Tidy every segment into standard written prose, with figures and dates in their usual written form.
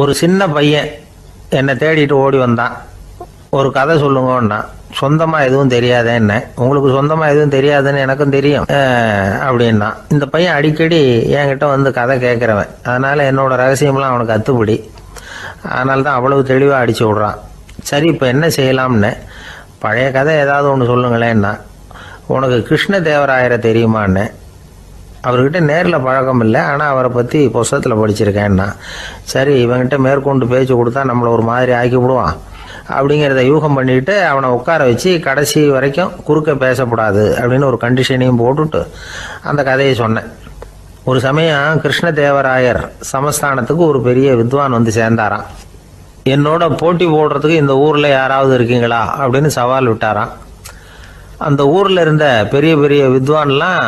ஒரு சின்ன பையன் என்னை தேடிட்டு ஓடி வந்தான். ஒரு கதை சொல்லுங்கன்னா, சொந்தமாக எதுவும் தெரியாதே என்ன, உங்களுக்கு சொந்தமாக எதுவும் தெரியாதுன்னு எனக்கும் தெரியும் அப்படின்னா. இந்த பையன் அடிக்கடி என்கிட்ட வந்து கதை கேட்குறவன், அதனால் என்னோட ரகசியம்லாம் அவனுக்கு அத்துப்படி. அதனால தான் அவ்வளவு தெளிவாக அடித்து விட்றான். சரி, இப்போ என்ன செய்யலாம்னு, பழைய கதை ஏதாவது ஒன்று சொல்லுங்களேன்னா. உனக்கு கிருஷ்ணதேவராயரை தெரியுமான்னு. அவர்கிட்ட நேரில் பழக்கம் இல்லை, ஆனால் அவரை பற்றி புஸ்தகத்தில் படிச்சிருக்கேன்னா. சரி, இவங்கிட்ட மேற்கொண்டு பேச்சு கொடுத்தா நம்மளை ஒரு மாதிரி ஆக்கி விடுவான் அப்படிங்கிறத யூகம் பண்ணிட்டு அவனை உட்கார வச்சு கடைசி வரைக்கும் குறுக்க பேசக்கூடாது அப்படின்னு ஒரு கண்டிஷனையும் போட்டுட்டு அந்த கதையை சொன்னேன். ஒரு சமயம் கிருஷ்ணதேவராயர் சமஸ்தானத்துக்கு ஒரு பெரிய வித்வான் வந்து சேர்ந்தாராம். என்னோட போட்டி போடுறதுக்கு இந்த ஊரில் யாராவது இருக்கீங்களா அப்படின்னு சவால் விட்டாராம். அந்த ஊரில் இருந்த பெரிய பெரிய வித்வான்லாம்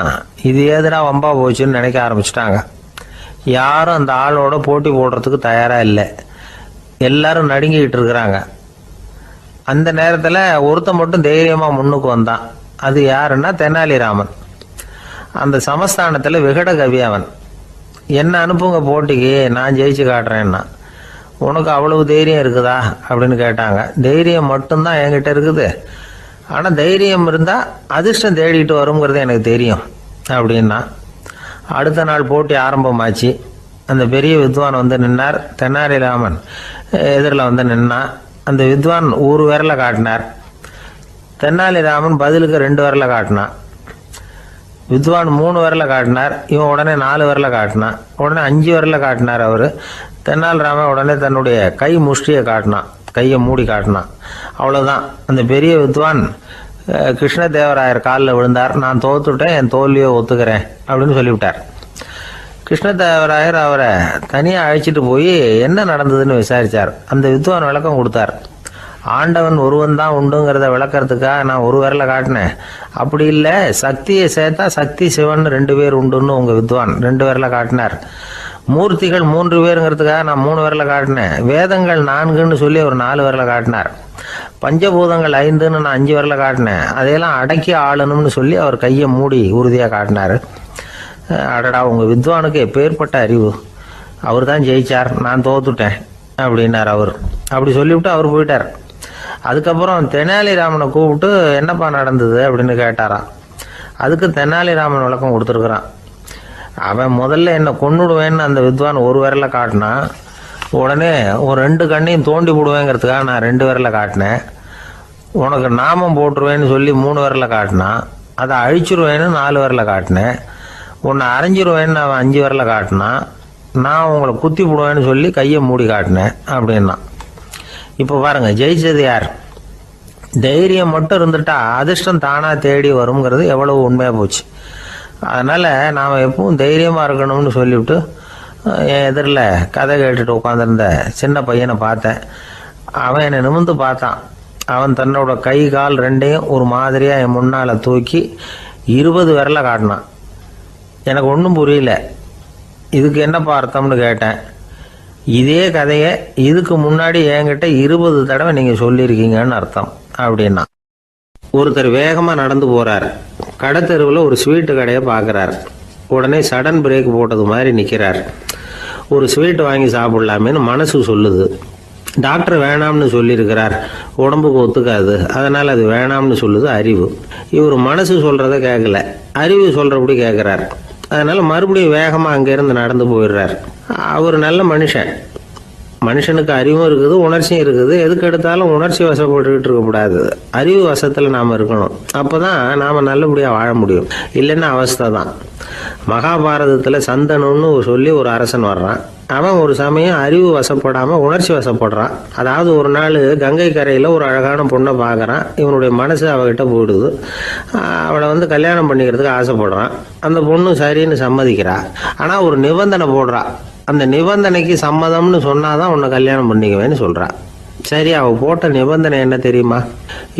இது ஏதுடா வம்பா போச்சுன்னு நினைக்க ஆரம்பிச்சிட்டாங்க. யாரும் அந்த ஆளோட போட்டி போடுறதுக்கு தயாராக இல்லை. எல்லாரும் நடுங்கிக்கிட்டு இருக்கிறாங்க. அந்த நேரத்தில் ஒருத்தன் மட்டும் தைரியமாக முன்னுக்கு வந்தான். அது யாருன்னா தெனாலிராமன். அந்த சமஸ்தானத்தில் விகட கவி அவன். என்ன அனுப்புங்க போட்டிக்கு, நான் ஜெயிச்சு காட்டுறேன்னா. உனக்கு அவ்வளவு தைரியம் இருக்குதா அப்படின்னு கேட்டாங்க. தைரியம் மட்டும்தான் என்கிட்ட இருக்குது, ஆனால் தைரியம் இருந்தால் அதிர்ஷ்டம் தேடிட்டு வருங்கிறது எனக்கு தெரியும் அப்படின்னா. அடுத்த நாள் போட்டி ஆரம்பமாச்சு. அந்த பெரிய வித்வான் வந்து நின்னார். தெனாலிராமன் எதிரில் வந்து நின்னான். அந்த வித்வான் ஒரு விரலை காட்டினார். தெனாலிராமன் பதிலுக்கு 2 விரலை காட்டினான். வித்வான் 3 விரலை காட்டினார். இவன் உடனே 4 விரலை காட்டினான். உடனே 5 விரலை காட்டினார் அவர். தெனாலிராமன் உடனே தன்னுடைய கை முஷ்டியை காட்டினான், கையை மூடி காட்டினான். அவ்வளோதான். அந்த பெரிய வித்வான் கிருஷ்ணதேவராயர் காலில் விழுந்தார். நான் தோத்துட்டேன், என் தோல்வியை ஒத்துக்கிறேன் அப்படின்னு சொல்லிவிட்டார். கிருஷ்ணதேவராயர் அவரை தனியாக அழைச்சிட்டு போய் என்ன நடந்ததுன்னு விசாரித்தார். அந்த வித்வான் விளக்கம் கொடுத்தார். ஆண்டவன் ஒருவன் தான் உண்டுங்கிறத விளக்கிறதுக்காக நான் ஒரு விரலை காட்டினேன். அப்படி இல்லை, சக்தியை சேர்த்தா சக்தி சிவன் 2 பேர் உண்டுன்னு உங்கள் வித்வான் 2 விரலை காட்டினார். மூர்த்திகள் 3 பேருங்கிறதுக்காக நான் 3 விரலை காட்டினேன். வேதங்கள் 4ன்னு சொல்லி ஒரு 4 விரலை காட்டினார். பஞ்சபூதங்கள் 5ன்னு நான் 5 விரலை காட்டினேன். அதையெல்லாம் அடக்கி ஆளணும்னு சொல்லி அவர் கையை மூடி உறுதியாக காட்டினார். அடடா, உங்கள் வித்வானுக்கு எப்பேற்பட்ட அறிவு, அவர் தான் ஜெயிச்சார், நான் தோத்துட்டேன் அப்படின்னார் அவர். அப்படி சொல்லிவிட்டு அவர் போயிட்டார். அதுக்கப்புறம் தெனாலிராமனை கூப்பிட்டு என்னப்பா நடந்தது அப்படின்னு கேட்டாராம். அதுக்கு தெனாலிராமன் விளக்கம் கொடுத்துருக்குறான். அவன் முதல்ல என்னை கொன்னுடுவேன்னு அந்த வித்வான் ஒரு விரலை காட்டினான். உடனே ஒரு 2 கண்ணையும் தோண்டி போடுவேங்கிறதுக்காக நான் 2 விரலை காட்டினேன். உனக்கு நாமம் போட்டுருவேன்னு சொல்லி 3 விரலை காட்டினான். அதை அழிச்சிருவேன்னு 4 விரலை காட்டினேன். உன்னை அரைஞ்சிருவேன்னு அவன் 5 விரலை காட்டினான். நான் உங்களை குத்தி போடுவேன்னு சொல்லி கையை மூடி காட்டினேன் அப்படின்னா. இப்போ பாருங்க, ஜெயிச்சது யார்? தைரியம் மட்டும் இருந்துட்டா அதிர்ஷ்டம் தானாக தேடி வருங்கிறது எவ்வளவு உண்மையாக போச்சு. அதனால் நாம் எப்பவும் தைரியமாக இருக்கணும்னு சொல்லிவிட்டு என் எதிரில் கதை கேட்டுட்டு உட்காந்துருந்த சின்ன பையனை பார்த்தேன். அவன் என்னை நிமிர்ந்து பார்த்தான். அவன் தன்னோட கை கால் 2ஐயும் ஒரு மாதிரியாக என் முன்னால் தூக்கி 20 விரலை காட்டினான். எனக்கு ஒன்றும் புரியல. இதுக்கு என்னப்பா அர்த்தம்னு கேட்டேன். இதே கதையை இதுக்கு முன்னாடி என்கிட்ட 20 தடவை நீங்கள் சொல்லியிருக்கீங்கன்னு அர்த்தம் அப்படின்னா. ஒருத்தர் வேகமாக நடந்து போகிறார். கடத்தெருவில் ஒரு ஸ்வீட்டு கடையை பார்க்குறார். உடனே சடன் பிரேக் போட்டது மாதிரி நிற்கிறார். ஒரு ஸ்வீட் வாங்கி சாப்பிட்லாமேன்னு மனசு சொல்லுது. டாக்டர் வேணாம்னு சொல்லியிருக்கிறார், உடம்புக்கு ஒத்துக்காது, அதனால் அது வேணாம்னு சொல்லுது அறிவு. இவர் மனசு சொல்கிறத கேட்கல, அறிவு சொல்கிறபடி கேட்குறார். அதனால் மறுபடியும் வேகமாக அங்கேருந்து நடந்து போயிடுறார். அவர் நல்ல மனுஷன். மனுஷனுக்கு அறிவும் இருக்குது, உணர்ச்சியும் இருக்குது. எதுக்கு எடுத்தாலும் உணர்ச்சி வசப்பட்டுக்கிட்டு இருக்கக்கூடாது, அறிவு வசத்தில் நாம் இருக்கணும். அப்போ தான் நாம் நல்லபடியாக வாழ முடியும். இல்லைன்னா அவஸ்தை தான். மகாபாரதத்தில் சந்தனுன்னு சொல்லி ஒரு அரசன் வர்றான். அவன் ஒரு சமயம் அறிவு வசப்படாமல் உணர்ச்சி வசப்படுறான். அதாவது ஒரு நாள் கங்கை கரையில் ஒரு அழகான பொண்ணை பார்க்குறான். இவனுடைய மனசு அவகிட்ட போயிடுது. அவளை வந்து கல்யாணம் பண்ணிக்கிறதுக்கு ஆசைப்படுறான். அந்த பொண்ணு சரின்னு சம்மதிக்கிறா. ஆனால் ஒரு நிபந்தனை போடுறா. அந்த நிபந்தனைக்கு சம்மதம்னு சொன்னாதான் உன்னை கல்யாணம் பண்ணிக்குவேன்னு சொல்கிறா. சரி, அவள் போட்ட நிபந்தனை என்ன தெரியுமா?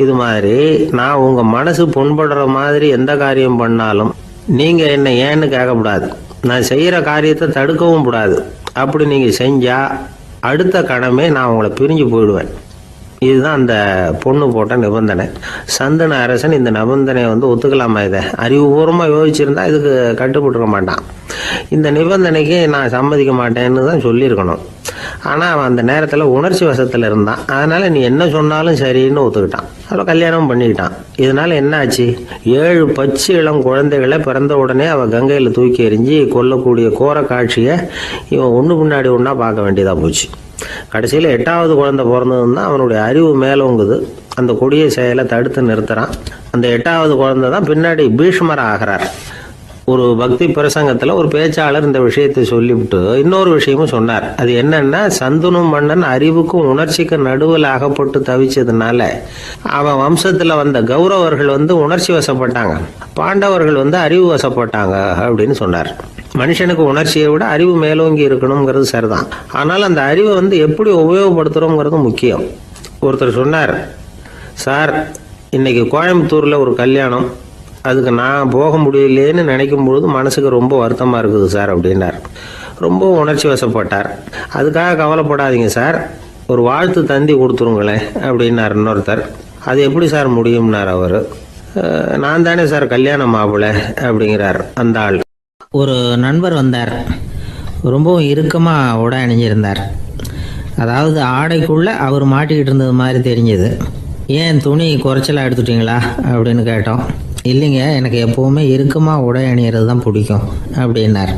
இது மாதிரி, நான் உங்கள் மனசு புண்படுற மாதிரி எந்த காரியம் பண்ணாலும் நீங்கள் என்ன ஏன்னு கேட்கக்கூடாது, நான் செய்கிற காரியத்தை தடுக்கவும் கூடாது. அப்படி நீங்கள் செஞ்சால் அடுத்த கணமே நான் உங்களை பிரிஞ்சு போயிடுவேன். இதுதான் அந்த பொண்ணு போட்ட நிபந்தனை. சந்தன அரசன் இந்த நிபந்தனையை வந்து ஒத்துக்கலாமா? இதை அறிவுபூர்வமாக யோசிச்சிருந்தா இதுக்கு கட்டுப்பட்டுருக்க மாட்டான். இந்த நிபந்தனைக்கு நான் சம்மதிக்க மாட்டேன்னு தான் சொல்லியிருக்கணும். ஆனால் அவன் அந்த நேரத்தில் உணர்ச்சி வசத்தில் இருந்தான். அதனால் நீ என்ன சொன்னாலும் சரின்னு ஒத்துக்கிட்டான். அவள் கல்யாணம் பண்ணிக்கிட்டான். இதனால் என்ன ஆச்சு? 7 பச்சை இளம் குழந்தைகளை பிறந்த உடனே அவள் கங்கையில் தூக்கி எறிஞ்சி கொல்லக்கூடிய கோர காட்சியை இவன் ஒன்று பின்னாடி ஒன்றா பார்க்க வேண்டியதாக போச்சு. கடைசியில் 8வது குழந்தை பிறந்ததுன்னு தான் அவனுடைய அறிவு மேலோங்குது. அந்த கொடிய செயலை தடுத்து நிறுத்துறான். அந்த 8வது குழந்தை தான் பின்னாடி பீஷ்மர் ஆகிறார். ஒரு பக்தி பிரசங்கத்தில் ஒரு பேச்சாளர் இந்த விஷயத்தை சொல்லிவிட்டு இன்னொரு விஷயமும் சொன்னார். அது என்னன்னா, சந்தனு மன்னன் அறிவுக்கும் உணர்ச்சிக்கும் நடுவில் அகப்பட்டு தவிச்சதுனால அவன் வம்சத்தில் வந்த கௌரவர்கள் உணர்ச்சி வசப்பட்டாங்க, பாண்டவர்கள் அறிவு வசப்பட்டாங்க அப்படின்னு சொன்னார். மனுஷனுக்கு உணர்ச்சியை விட அறிவு மேலோங்கி இருக்கணுங்கிறது சரிதான். ஆனால் அந்த அறிவை எப்படி உபயோகப்படுத்துகிறோங்கிறது முக்கியம். ஒருத்தர் சொன்னார், சார் இன்னைக்கு கோயம்புத்தூரில் ஒரு கல்யாணம், அதுக்கு நான் போக முடியலேன்னு நினைக்கும் பொழுது மனசுக்கு ரொம்ப வருத்தமாக இருக்குது சார் அப்படின்னார். ரொம்ப உணர்ச்சி வசப்பட்டார். அதுக்காக கவலைப்படாதீங்க சார், ஒரு வாழ்த்து தந்தி கொடுத்துருங்களேன் அப்படின்னார் இன்னொருத்தர். அது எப்படி சார் முடியும்னார் அவர். நான் தானே சார் கல்யாண மாப்பிள்ளை அப்படிங்கிறார் அந்த ஆள். ஒரு நண்பர் வந்தார். ரொம்பவும் இறுக்கமாக உடை அணிஞ்சிருந்தார். அதாவது ஆடைக்குள்ளே அவர் மாட்டிக்கிட்டு இருந்தது மாதிரி தெரிஞ்சது. ஏன் துணி குறைச்சலாக எடுத்துட்டீங்களா அப்படின்னு கேட்டோம். இல்லைங்க, எனக்கு எப்போவுமே இறுக்கமாக உடை அணிகிறது தான் பிடிக்கும் அப்படின்னார்.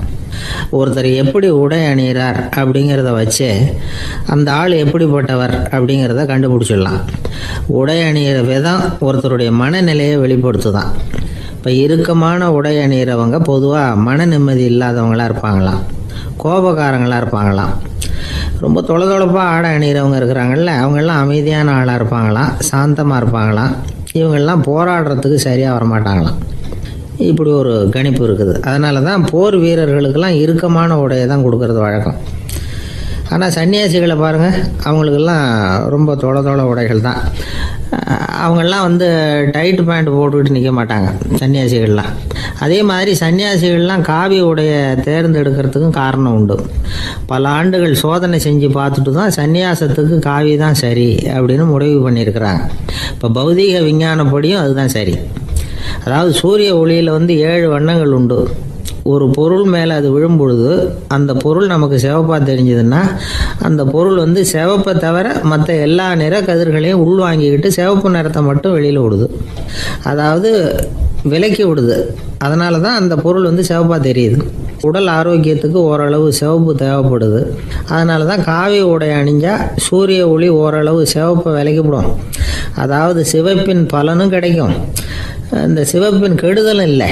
ஒருத்தர் எப்படி உடை அணிகிறார் அப்படிங்கிறத வச்சு அந்த ஆள் எப்படிப்பட்டவர் அப்படிங்கிறத கண்டுபிடிச்சிடலாம். உடை அணிகிற விதம் ஒருத்தருடைய மனநிலையை வெளிப்படுத்துதான். இப்போ இறுக்கமான உடை அணிகிறவங்க பொதுவாக மன நிம்மதி இல்லாதவங்களாக இருப்பாங்களாம், கோபக்காரங்களாக இருப்பாங்களாம். ரொம்ப தொலைதொலைப்பாக ஆடை அணிகிறவங்க இருக்கிறாங்கல்ல, அவங்கெல்லாம் அமைதியான ஆளாக இருப்பாங்களாம், சாந்தமாக இருப்பாங்களாம். இவங்கெல்லாம் போராடுறதுக்கு சரியாக வரமாட்டாங்களாம். இப்படி ஒரு கணிப்பு இருக்குது. அதனால தான் போர் வீரர்களுக்கெல்லாம் இறுக்கமான உடையை தான் கொடுக்கறது வழக்கம். ஆனால் சன்னியாசிகளை பாருங்கள், அவங்களுக்கெல்லாம் ரொம்ப தொலை உடைகள் தான். அவங்கெல்லாம் டைட் பேண்ட் போட்டுக்கிட்டு நிற்க மாட்டாங்க சன்னியாசிகள்லாம். அதே மாதிரி சன்னியாசிகள்லாம் காவி உடையை தேர்ந்தெடுக்கிறதுக்கும் காரணம் உண்டு. பல ஆண்டுகள் சோதனை செஞ்சு பார்த்துட்டு தான் சன்னியாசத்துக்கு காவி தான் சரி அப்படின்னு முடிவு பண்ணியிருக்கிறாங்க. இப்போ பௌதீக விஞ்ஞானப்படியும் அதுதான் சரி. அதாவது சூரிய ஒளியில் 7 வண்ணங்கள் உண்டு. ஒரு பொருள் மேலே அது விழும் பொழுது அந்த பொருள் நமக்கு சிவப்பாக தெரிஞ்சதுன்னா அந்த பொருள் சிவப்பை தவிர மற்ற எல்லா நிற கதிர்களையும் உள்வாங்கிக்கிட்டு சிவப்பு நிறத்தை மட்டும் வெளியில் விடுது, அதாவது விலக்கி விடுது. அதனால தான் அந்த பொருள் சிவப்பாக தெரியுது. உடல் ஆரோக்கியத்துக்கு ஓரளவு சிவப்பு தேவைப்படுது. அதனால தான் காவி உடை அணிஞ்சால் சூரிய ஒளி ஓரளவு சிவப்பை விலக்கிவிடும். அதாவது சிவப்பின் பலனும் கிடைக்கும், இந்த சிவப்பின் கெடுதலும் இல்லை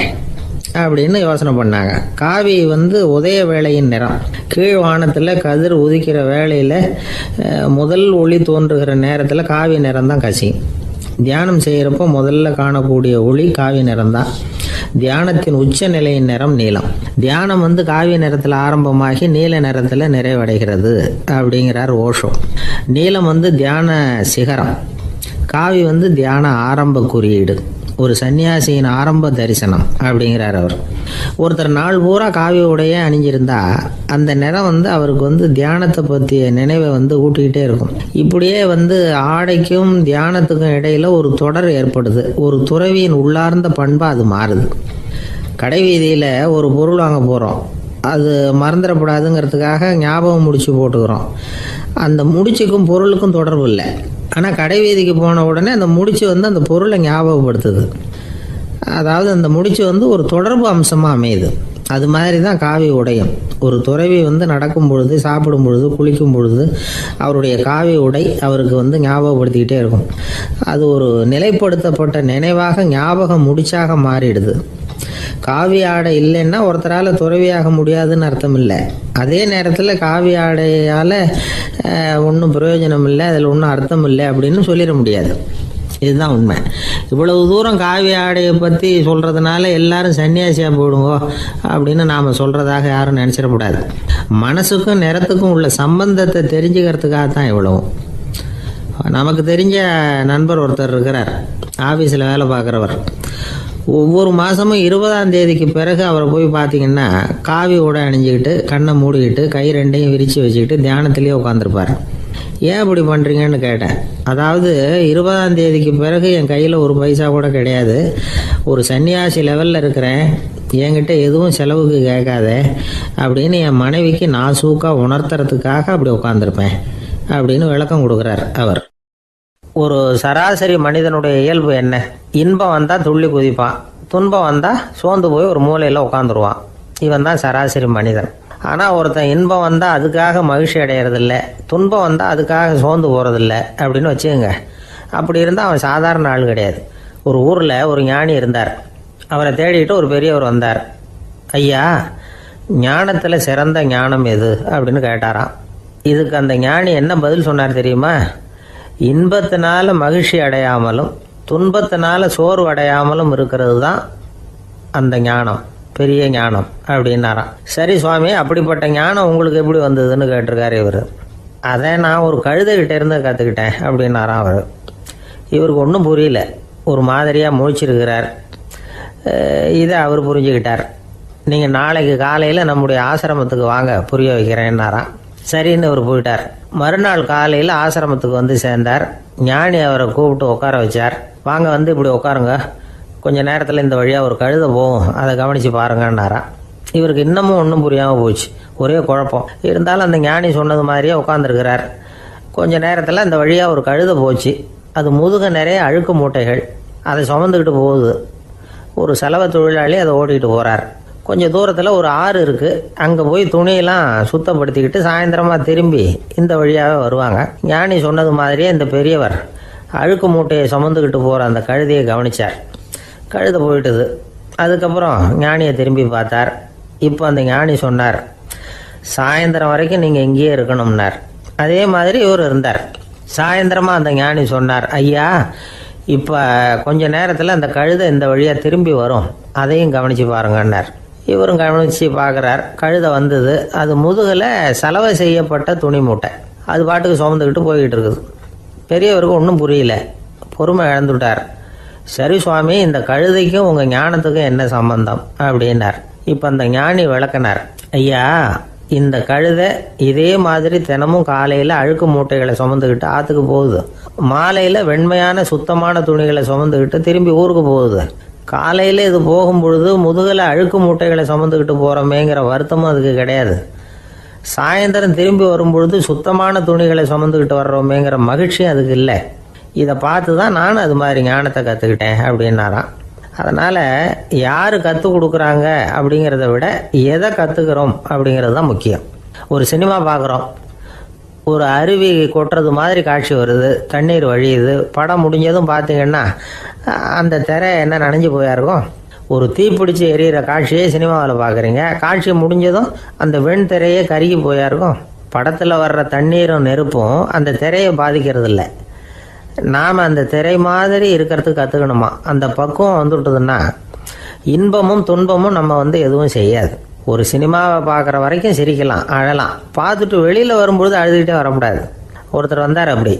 அப்படின்னு யோசனை பண்ணாங்க. காவி உதய வேளையின் நிறம். கீழ் வானத்தில் கதிர் உதிக்கிற வேளையில் முதல் ஒளி தோன்றுகிற நேரத்தில் காவி நிறம் தான் கசியும். தியானம் செய்கிறப்போ முதல்ல காணக்கூடிய ஒளி காவி நிறம் தான். தியானத்தின் உச்ச நிலையின் நிறம் நீலம். தியானம் காவி நிறத்தில் ஆரம்பமாகி நீல நிறத்தில் நிறைவடைகிறது அப்படிங்கிறார் ஓஷோ. நீலம் தியான சிகரம், காவி தியான ஆரம்ப குறியீடு, ஒரு சன்னியாசியின் ஆரம்ப தரிசனம் அப்படிங்கிறார் அவர். ஒருத்தர் நாள் பூரா காவி உடையே அணிஞ்சிருந்தா அந்த நிறம் அவருக்கு தியானத்தை பற்றிய நினைவை ஊட்டிக்கிட்டே இருக்கும். இப்படியே ஆடைக்கும் தியானத்துக்கும் இடையில ஒரு தொடர் ஏற்படுது. ஒரு துறவியின் உள்ளார்ந்த பண்பாக அது மாறுது. கடை வீதியில் ஒரு பொருள் வாங்க போகிறோம், அது மறந்துடக்கூடாதுங்கிறதுக்காக ஞாபகம் முடிச்சு போட்டுக்கிறோம். அந்த முடிச்சுக்கும் பொருளுக்கும் தொடர்பு இல்லை. ஆனால் கடை வீதிக்கு போன உடனே அந்த முடிச்சு அந்த பொருளை ஞாபகப்படுத்துது. அதாவது அந்த முடிச்சு ஒரு தொடர்பு அம்சமாக அமையுது. அது மாதிரி தான் காவி உடையும். ஒரு துறவி நடக்கும் பொழுது, சாப்பிடும் பொழுது, குளிக்கும் பொழுது அவருடைய காவி உடை அவருக்கு ஞாபகப்படுத்திக்கிட்டே இருக்கும். அது ஒரு நிலைப்படுத்தப்பட்ட நினைவாக ஞாபகம் முடிச்சாக மாறிடுது. காவி ஆடை இல்லைன்னா ஒருத்தரால் துறவியாக முடியாதுன்னு அர்த்தம் இல்லை. அதே நேரத்தில் காவி ஆடையால் ஒன்றும் பிரயோஜனம் இல்லை, அதில் ஒன்றும் அர்த்தம் இல்லை அப்படின்னு சொல்லிட முடியாது. இதுதான் உண்மை. இவ்வளவு தூரம் காவி ஆடையை பற்றி சொல்கிறதுனால எல்லாரும் சன்னியாசியாக போயிடுங்கோ அப்படின்னு நாம் சொல்கிறதாக யாரும் நினச்சிடக்கூடாது. மனசுக்கும் நிறத்துக்கும் உள்ள சம்பந்தத்தை தெரிஞ்சுக்கிறதுக்காக தான் இவ்வளவும். நமக்கு தெரிஞ்ச நண்பர் ஒருத்தர் இருக்கிறார், ஆஃபீஸில் வேலை பார்க்குறவர். ஒவ்வொரு மாதமும் 20ஆம் தேதிக்கு பிறகு அவரை போய் பார்த்தீங்கன்னா காவி உடை அணிஞ்சிக்கிட்டு, கண்ணை மூடிக்கிட்டு, கை ரெண்டையும் விரித்து வச்சுக்கிட்டு தியானத்திலேயே உட்காந்துருப்பார். ஏன் இப்படி பண்ணுறீங்கன்னு கேட்டேன். அதாவது 20ஆம் தேதிக்கு பிறகு என் கையில் ஒரு பைசா கூட கிடையாது, ஒரு சன்னியாசி லெவலில் இருக்கிறேன், என்கிட்ட எதுவும் செலவுக்கு கேட்காத அப்படின்னு என் மனைவிக்கு நான் சூக்காக உணர்த்துறதுக்காக அப்படி உட்காந்துருப்பேன் அப்படின்னு விளக்கம் கொடுக்குறார் அவர். ஒரு சராசரி மனிதனுடைய இயல்பு என்ன? இன்பம் வந்தால் துள்ளி குதிப்பான், துன்பம் வந்தால் சோர்ந்து போய் ஒரு மூலையில் உட்காந்துருவான். இவன் தான் சராசரி மனிதன். ஆனால் ஒருத்தன் இன்பம் வந்தால் அதுக்காக மகிழ்ச்சி அடையிறதில்ல, துன்பம் வந்தால் அதுக்காக சோர்ந்து போகிறதில்ல அப்படின்னு வச்சுக்கோங்க. அப்படி இருந்தால் அவன் சாதாரண ஆள் கிடையாது. ஒரு ஊரில் ஒரு ஞானி இருந்தார். அவரை தேடிட்டு ஒரு பெரியவர் வந்தார். ஐயா, ஞானத்தில் சிறந்த ஞானம் எது அப்படின்னு கேட்டாராம். இதுக்கு அந்த ஞானி என்ன பதில் சொன்னார் தெரியுமா? இன்பத்தினால மகிழ்ச்சி அடையாமலும் துன்பத்தினால சோர்வு அடையாமலும் இருக்கிறது தான் அந்த ஞானம், பெரிய ஞானம் அப்படின்னாராம். சரி சுவாமி, அப்படிப்பட்ட ஞானம் உங்களுக்கு எப்படி வந்ததுன்னு கேட்டிருக்காரு இவர். அதை நான் ஒரு கழுதைகிட்ட இருந்து கற்றுக்கிட்டேன் அப்படின்னாராம் அவர். இவருக்கு ஒன்றும் புரியல, ஒரு மாதிரியாக முழிச்சிருக்கிறார். இதை அவர் புரிஞ்சுக்கிட்டார். நீங்கள் நாளைக்கு காலையில் நம்முடைய ஆசிரமத்துக்கு வாங்க, புரிய வைக்கிறேன்னாராம். சரின்னு அவர் போயிட்டார். மறுநாள் காலையில் ஆசிரமத்துக்கு வந்து சேர்ந்தார். ஞானி அவரை கூப்பிட்டு உட்கார வச்சார். வாங்க, வந்து இப்படி உட்காருங்க, கொஞ்சம் நேரத்தில் இந்த வழியாக ஒரு கழுதை போகும், அதை கவனித்து பாருங்கன்னாராம். இவருக்கு இன்னமும் ஒன்றும் புரியாமல் போச்சு, ஒரே குழப்பம். இருந்தாலும் அந்த ஞானி சொன்னது மாதிரியே உட்காந்துருக்கிறார். கொஞ்சம் நேரத்தில் அந்த வழியாக ஒரு கழுதை போச்சு. அது முதுக நிறைய அழுக்கு மூட்டைகள், அதை சுமந்துக்கிட்டு போகுது. ஒரு சலவை தொழிலாளி அதை ஓட்டிகிட்டு போகிறார். கொஞ்சம் தூரத்தில் ஒரு ஆறு இருக்குது, அங்கே போய் துணியெல்லாம் சுத்தப்படுத்திக்கிட்டு சாயந்தரமாக திரும்பி இந்த வழியாகவே வருவாங்க. ஞானி சொன்னது மாதிரியே இந்த பெரியவர் அழுக்கு மூட்டையை சுமந்துக்கிட்டு போகிற அந்த கழுதையை கவனித்தார். கழுதை போயிட்டுது. அதுக்கப்புறம் ஞானியை திரும்பி பார்த்தார். இப்போ அந்த ஞானி சொன்னார், சாயந்தரம் வரைக்கும் நீங்கள் இங்கேயே இருக்கணும்னார். அதே மாதிரி இவர் இருந்தார். சாயந்தரமாக அந்த ஞானி சொன்னார், ஐயா, இப்போ கொஞ்ச நேரத்தில் அந்த கழுதை இந்த வழியாக திரும்பி வரும், அதையும் கவனித்து பாருங்கன்னார். இவரும் கவனித்து பார்க்குறார். கழுதை வந்தது. அது முதுகில் சலவை செய்யப்பட்ட துணி மூட்டை, அது பாட்டுக்கு சுமந்துக்கிட்டு போய்கிட்டு இருக்குது. பெரியவருக்கு ஒன்றும் புரியல, பொறுமை இழந்துட்டார். சரி சுவாமி, இந்த கழுதைக்கும் உங்கள் ஞானத்துக்கும் என்ன சம்பந்தம் அப்படின்னார். இப்போ அந்த ஞானி விளக்கினார். ஐயா, இந்த கழுதை இதே மாதிரி தினமும் காலையில் அழுக்கு மூட்டைகளை சுமந்துக்கிட்டு ஆற்றுக்கு போகுது, மாலையில் வெண்மையான சுத்தமான துணிகளை சுமந்துக்கிட்டு திரும்பி ஊருக்கு போகுது. காலையில் இது போகும்பொழுது முதுகில் அழுக்கு மூட்டைகளை சுமந்துக்கிட்டு போகிறோமேங்கிற வருத்தமும் அதுக்கு கிடையாது. சாயந்தரம் திரும்பி வரும்பொழுது சுத்தமான துணிகளை சுமந்துக்கிட்டு வர்றோமேங்கிற மகிழ்ச்சியும் அதுக்கு இல்லை. இதை பார்த்து தான் நானும் அது மாதிரி ஞானத்தை கற்றுக்கிட்டேன் அப்படின்னாராம். அதனால் யார் கற்றுக் கொடுக்குறாங்க அப்படிங்கிறத விட எதை கற்றுக்கிறோம் அப்படிங்கிறது தான் முக்கியம். ஒரு சினிமா பார்க்குறோம், ஒரு அருவி கொட்டுறது மாதிரி காட்சி வருது, தண்ணீர் வழியுது. படம் முடிஞ்சதும் பார்த்தீங்கன்னா அந்த திரை என்ன நனைஞ்சு போயா இருக்கும். ஒரு தீப்பிடிச்சு எரியிற காட்சியே சினிமாவில் பார்க்குறீங்க, காட்சி முடிஞ்சதும் அந்த வெண் திரையே கருகி போயா இருக்கும். படத்தில் வர்ற தண்ணீரும் நெருப்பும் அந்த திரையை பாதிக்கிறது இல்லை. நாம் அந்த திரை மாதிரி இருக்கிறதுக்கு கற்றுக்கணுமா. அந்த பக்குவம் வந்துவிட்டதுன்னா இன்பமும் துன்பமும் நம்ம எதுவும் செய்யாது. ஒரு சினிமாவை பார்க்குற வரைக்கும் சிரிக்கலாம், அழலாம், பார்த்துட்டு வெளியில் வரும்பொழுது அழுதுகிட்டே வரக்கூடாது. ஒருத்தர் வந்தார், அப்படி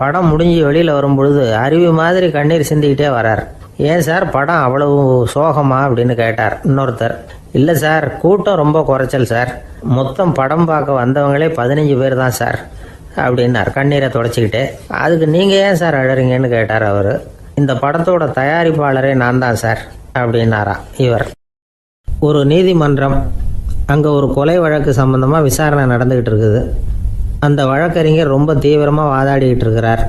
படம் முடிஞ்சு வெளியில் வரும்பொழுது அருவி மாதிரி கண்ணீர் சிந்திக்கிட்டே வரார். ஏன் சார் படம் அவ்வளவு சோகமா அப்படின்னு கேட்டார். இன்னொருத்தர், இல்லை சார், கூட்டம் ரொம்ப குறைச்சல் சார், மொத்தம் படம் பார்க்க வந்தவங்களே 15 பேர் தான் சார் அப்படின்னார் கண்ணீரை தொடச்சிக்கிட்டே. அதுக்கு நீங்கள் ஏன் சார் அழறீங்கன்னு கேட்டார் அவர். இந்த படத்தோட தயாரிப்பாளரே நான் தான் சார் அப்படின்னாராம் இவர். ஒரு நீதிமன்றம், அங்கே ஒரு கொலை வழக்கு சம்பந்தமாக விசாரணை நடந்துக்கிட்டு இருக்குது. அந்த வழக்கறிஞர் ரொம்ப தீவிரமாக வாதாடிக்கிட்டு இருக்கிறார்.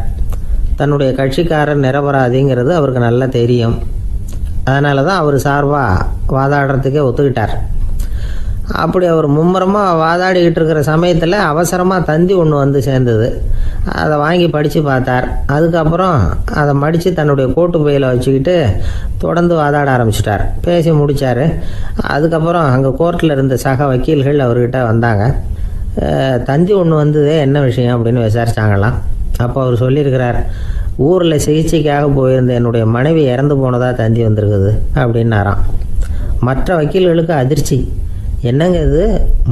தன்னுடைய கட்சிக்காரர் நிரபராதிங்கிறது அவருக்கு நல்லா தெரியும். அதனால தான் அவர் சார்பாக வாதாடுறதுக்கே ஒத்துக்கிட்டார். அப்படி அவர் மும்முரமாக வாதாடிக்கிட்டு இருக்கிற சமயத்தில் அவசரமாக தந்தி ஒன்று வந்து சேர்ந்தது. அதை வாங்கி படித்து பார்த்தார். அதுக்கப்புறம் அதை மடித்து தன்னுடைய கோட்டு பையில் வச்சுக்கிட்டு தொடர்ந்து வாதாட ஆரம்பிச்சிட்டார். பேசி முடித்தார். அதுக்கப்புறம் அங்கே கோர்ட்டில் இருந்த சக வக்கீல்கள் அவர்கிட்ட வந்தாங்க. தந்தி ஒன்று வந்ததே, என்ன விஷயம் அப்படின்னு விசாரித்தாங்களாம். அப்போ அவர் சொல்லியிருக்கிறார், ஊரில் சிகிச்சைக்காக போயிருந்த என்னுடைய மனைவி இறந்து போனதாக தந்தி வந்திருக்குது அப்படின்னாராம். மற்ற வக்கீல்களுக்கு அதிர்ச்சி. என்னங்க இது,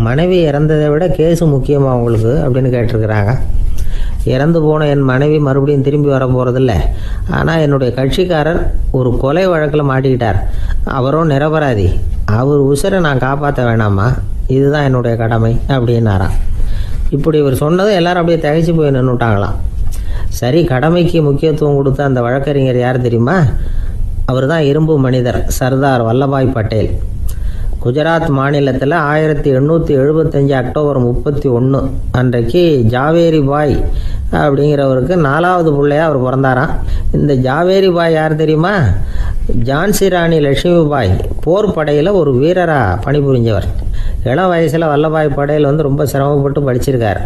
மனைவி இறந்ததை விட கேஸு முக்கியமாக உங்களுக்கு அப்படின்னு கேட்டிருக்கிறாங்க. இறந்து போன என் மனைவி மறுபடியும் திரும்பி வர போகிறதில்ல, ஆனால் என்னுடைய கட்சிக்காரர் ஒரு கொலை வழக்கில் மாட்டிக்கிட்டார், அவரும் நிரபராதி, அவர் உசுரை நான் காப்பாற்ற வேணாமா, இதுதான் என்னுடைய கடமை அப்படின்னாராம். இப்படி இவர் சொன்னதும் எல்லாரும் அப்படியே திகைச்சு போய் நின்றுட்டாங்களாம். சரி, கடமைக்கு முக்கியத்துவம் கொடுத்த அந்த வழக்கறிஞர் யார் தெரியுமா? அவர் தான் இரும்பு மனிதர் சர்தார் வல்லபாய் பட்டேல். குஜராத் மாநிலத்தில் 1875 அக்டோபர் 31 அன்றைக்கு ஜாவேரி பாய் அப்படிங்கிறவருக்கு 4வது பிள்ளையா அவர் பிறந்தாராம். இந்த ஜாவேரி பாய் யார் தெரியுமா? ஜான்சி ராணி லட்சுமி பாய் போர் படையில் ஒரு வீரராக பணிபுரிஞ்சவர். இளம் வயசில் வல்லபாய் பட்டேல் ரொம்ப சிரமப்பட்டு படிச்சிருக்கார்.